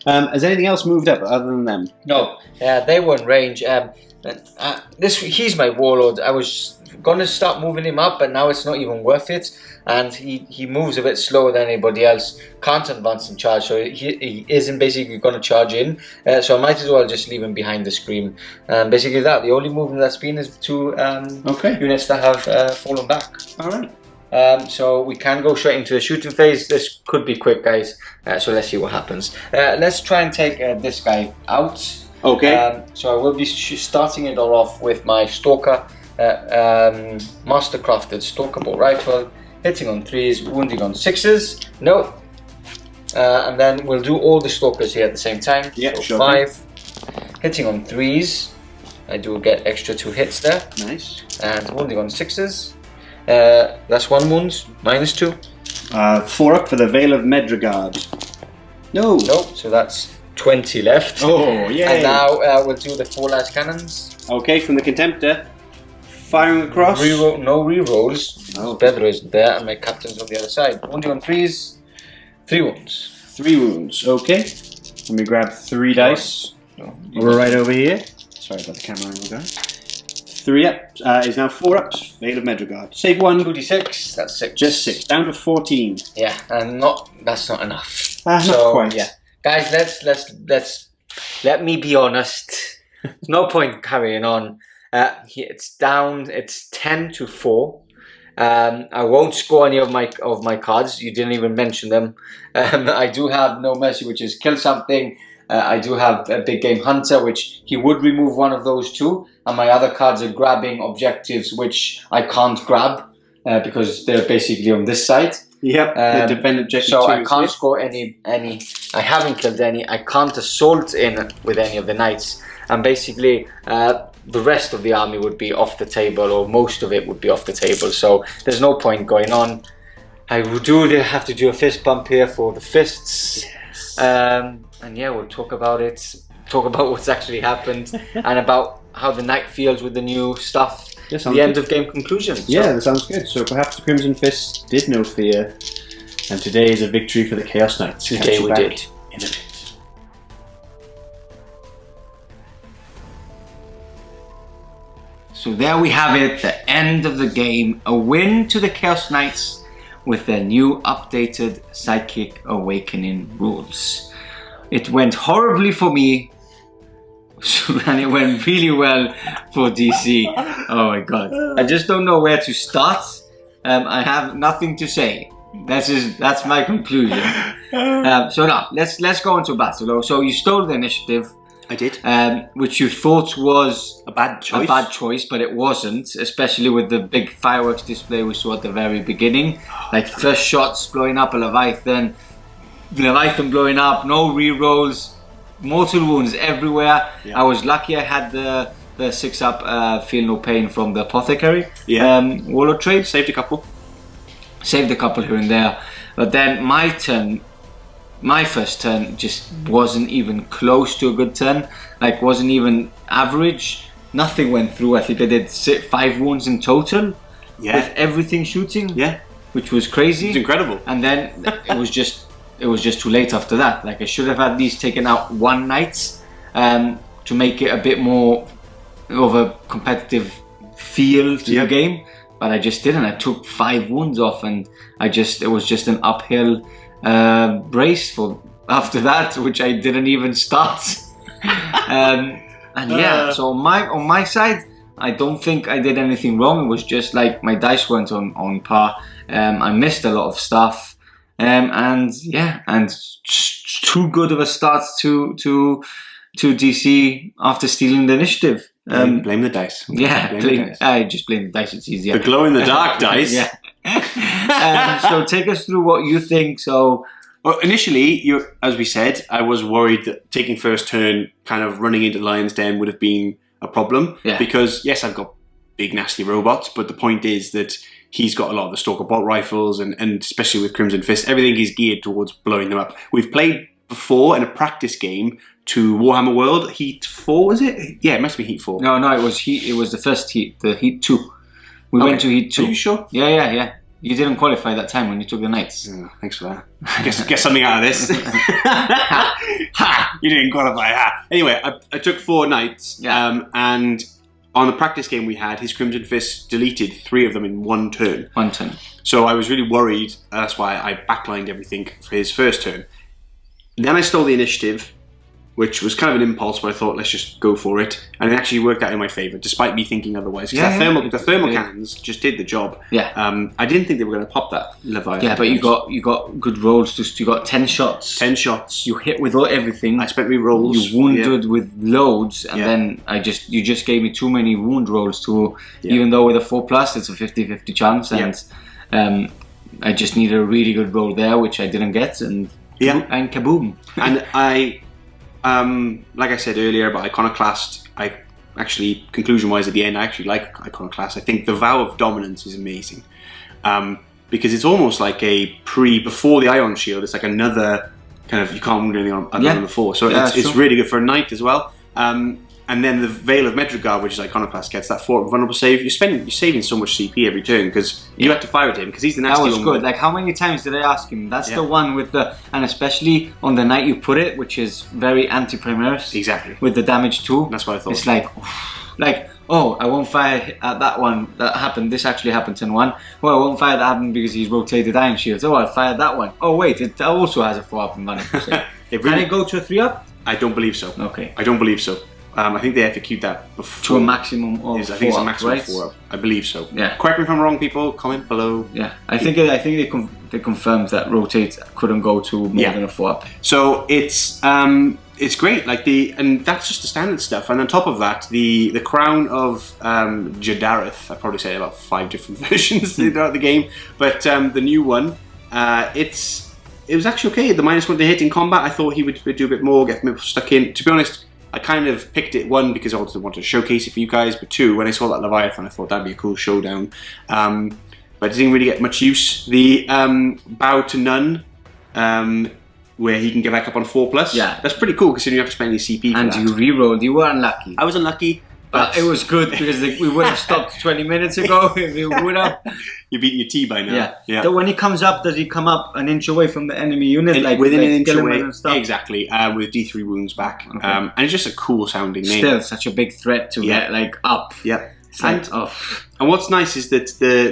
Has anything else moved up other than them? No, they were in range. He's my Warlord. I was going to start moving him up, but now it's not even worth it. And he moves a bit slower than anybody else. Can't advance and charge, so he isn't basically going to charge in. So I might as well just leave him behind the screen. Basically that. The only movement that's been is the 2 units that have fallen back. Alright. So we can go straight into the shooting phase. This could be quick, guys. So let's see what happens. Let's try and take this guy out. Okay. So I will be starting it all off with my Stalker, mastercrafted Stalker bolt rifle, hitting on 3s, wounding on 6s. No. And then we'll do all the Stalkers here at the same time. Yeah, so sure. 5, hitting on 3s. I do get extra 2 hits there. Nice. And wounding on 6s. That's 1 wound, -2. 4 up for the Veil of Medregard. No. No, so that's 20 left. Oh, yeah. And now we'll do the 4 last cannons. Okay, from the Contemptor. Firing across. No rerolls. Oh. Pedro isn't there, and my captain's on the other side. Wounding on 3s, 3 wounds. 3 wounds. Okay. Let me grab 3 dice. No, We're right over here. Sorry about the camera angle, guys. 3 up is now 4 ups. Veil of Medjugorje. Save 1. 2d6. That's 6. Just 6. Down to 14. Yeah, and that's not enough. Not quite. Yeah, guys, let me be honest. There's no point carrying on. It's down. It's 10 to 4. I won't score any of my cards. You didn't even mention them. I do have No Mercy, which is kill something. I do have a Big Game Hunter, which he would remove one of those two. And my other cards are grabbing objectives, which I can't grab because they're basically on this side. Yep, the defend objective. So I can't score any. I haven't killed any. I can't assault in with any of the knights. And basically, the rest of the army would be off the table, or most of it would be off the table. So there's no point going on. I do have to do a fist bump here for the fists. Yes. And yeah, we'll talk about it. Talk about what's actually happened and about how the knight feels with the new stuff. Yes, the end of game conclusion. Yeah, that sounds good. So perhaps the Crimson Fist did know fear, and today is a victory for the Chaos Knights. Today we did. In a bit. So there we have it, the end of the game. A win to the Chaos Knights with their new updated Psychic Awakening rules. It went horribly for me, and it went really well for DC. Oh my god. I just don't know where to start. I have nothing to say. That's my conclusion. So now, let's go into battle. So you stole the initiative. I did. Which you thought was a bad choice. But it wasn't, especially with the big fireworks display we saw at the very beginning. Like first shots blowing up a Leviathan blowing up, no rerolls, mortal wounds everywhere. Yeah. I was lucky I had the 6-up Feel No Pain from the Apothecary. Yeah. Warlord trade. Saved a couple here and there. But then my first turn just wasn't even close to a good turn. Like, wasn't even average. Nothing went through. I think I did 5 wounds in total. Yeah. With everything shooting. Yeah. Which was crazy. It's incredible. And then it was just too late after that. Like, I should have at least taken out 1 knight to make it a bit more of a competitive feel to the game. But I just didn't. I took 5 wounds off, and it was just an uphill brace for after that, which I didn't even start. And yeah, so on my side, I don't think I did anything wrong. It was just like my dice weren't on par. I missed a lot of stuff, and too good of a start to DC after stealing the initiative. Blame the dice. I just blame the dice. It's easier. The glow in the dark dice. Yeah. So take us through what you think. So, well, initially, as we said, I was worried that taking first turn, kind of running into Lion's Den, would have been a problem. Yeah. Because yes, I've got big nasty robots, but the point is that he's got a lot of the Stalker bolt rifles, and especially with Crimson Fist, everything is geared towards blowing them up. We've played before in a practice game to Warhammer World, Heat 4, was it? Yeah, it must be Heat 4. No, it was Heat. It was the first Heat, the Heat 2. We went to Heat 2. Are you sure? Yeah. You didn't qualify that time when you took the Knights. Oh, thanks for that. Get something out of this. You didn't qualify. Anyway, I took 4 Knights, and on the practice game we had, his Crimson Fist deleted 3 of them in 1 turn. 1 turn. So I was really worried. That's why I backlined everything for his first turn. Then I stole the initiative, which was kind of an impulse, but I thought, let's just go for it. And it actually worked out in my favour, despite me thinking otherwise. Because the thermal cannons just did the job. Yeah. I didn't think they were going to pop that Leviathan. Yeah, but you got good rolls. You got 10 shots. 10 shots. You hit with everything. I spent re-rolls. You wounded with loads, and then you just gave me too many wound rolls to, even though with a 4+, it's a 50-50 chance. And I just needed a really good roll there, which I didn't get, and kaboom. And I... like I said earlier about Iconoclast, I actually, conclusion-wise at the end, I actually like Iconoclast. I think the Vow of Dominance is amazing. Because it's almost like before the Ion Shield, it's like another kind of, you can't wound anything other than before. So it's really good for a knight as well. And then the Veil of Medjugorje, which is Iconoclast, gets that 4 vulnerable save. You're saving so much CP every turn because you have to fire at him because he's the nasty one. That was good. Like, how many times did I ask him? That's the one with and especially on the night you put it, which is very anti-Primaris. Exactly. With the damage too. That's what I thought. It's like oh, I won't fire at that one. That happened. This actually happened turn 1. Well, I won't fire that happened because he's rotated Iron Shields. Oh, I'll fire that one. Oh, wait, it also has a 4-up and running. Can it go to a 3-up? I don't believe so. Okay. I don't believe so. I think they FAQ'd that before. To a maximum of 4-up, I think it's a maximum right? of 4-up. I believe so. Yeah. Correct me if I'm wrong, people. Comment below. Yeah. I think they confirmed that rotate couldn't go to more than a 4-up. So it's great. Like and that's just the standard stuff. And on top of that, the crown of Jadareth. I probably said about 5 different versions throughout the game, but the new one, it was actually okay. The -1 to hit in combat, I thought he would do a bit more, get me stuck in. To be honest, I kind of picked it, 1, because I wanted to showcase it for you guys, but 2, when I saw that Leviathan, I thought that'd be a cool showdown. But it didn't really get much use. The Bow to None, where he can get back up on 4+. Yeah. That's pretty cool, considering you have to spend any CP for and that. you re-rolled. You were unlucky. I was unlucky. But it was good because we would have stopped 20 minutes ago if we would have. You're beating your T by now. Yeah. So when he comes up, does he come up an inch away from the enemy unit? Like within an inch away. And stuff? Exactly. With D3 wounds back. Okay. And it's just a cool sounding name. Still such a big threat to get like up. Yeah. And what's nice is that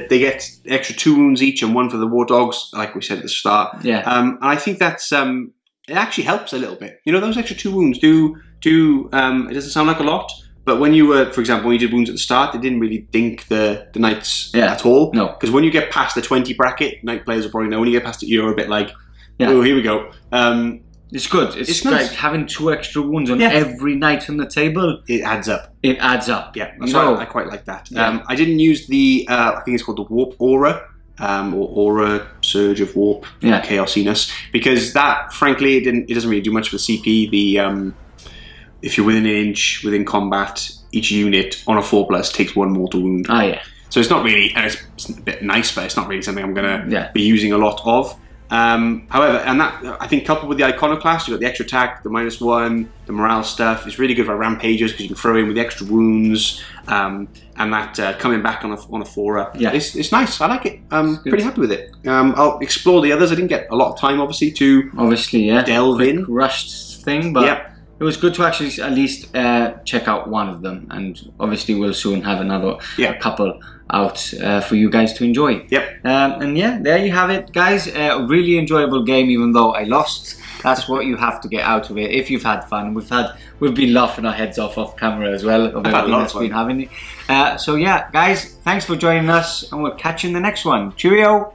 they get extra 2 wounds each and 1 for the War Dogs, like we said at the start. Yeah. And I think that's it actually helps a little bit. You know, those extra 2 wounds do it doesn't sound like a lot. But when you were, for example, when you did wounds at the start, they didn't really dink the knights at all. No. Because when you get past the 20 bracket, knight players will probably know, when you get past it, you're a bit like, oh, here we go. It's good. It's nice. like having 2 extra wounds on every knight on the table. It adds up. It adds up. Yeah, that's why I quite like that. Yeah. I didn't use the, I think it's called the Warp Aura, or Aura Surge of Warp, Chaosiness, because that, frankly, it doesn't really do much for the CP. If you're within an inch within combat, each unit on a 4+ takes 1 mortal wound. Ah, yeah. So it's not really, and it's a bit nice, but it's not really something I'm going to be using a lot of. However, and that, I think, coupled with the Iconoclast, you've got the extra attack, the -1, the morale stuff. It's really good for rampagers because you can throw in with the extra wounds, and that coming back on a 4-up. Yeah. It's nice. I like it. I'm pretty happy with it. I'll explore the others. I didn't get a lot of time, obviously, to delve in. Rushed thing, but it was good to actually at least check out one of them, and obviously we'll soon have another couple out for you guys to enjoy. And yeah, there you have it, guys. A really enjoyable game, even though I lost. That's what you have to get out of it if you've had fun. We've been laughing our heads off camera as well of everything that's been happening. So yeah, guys, thanks for joining us, and we'll catch you in the next one. Cheerio.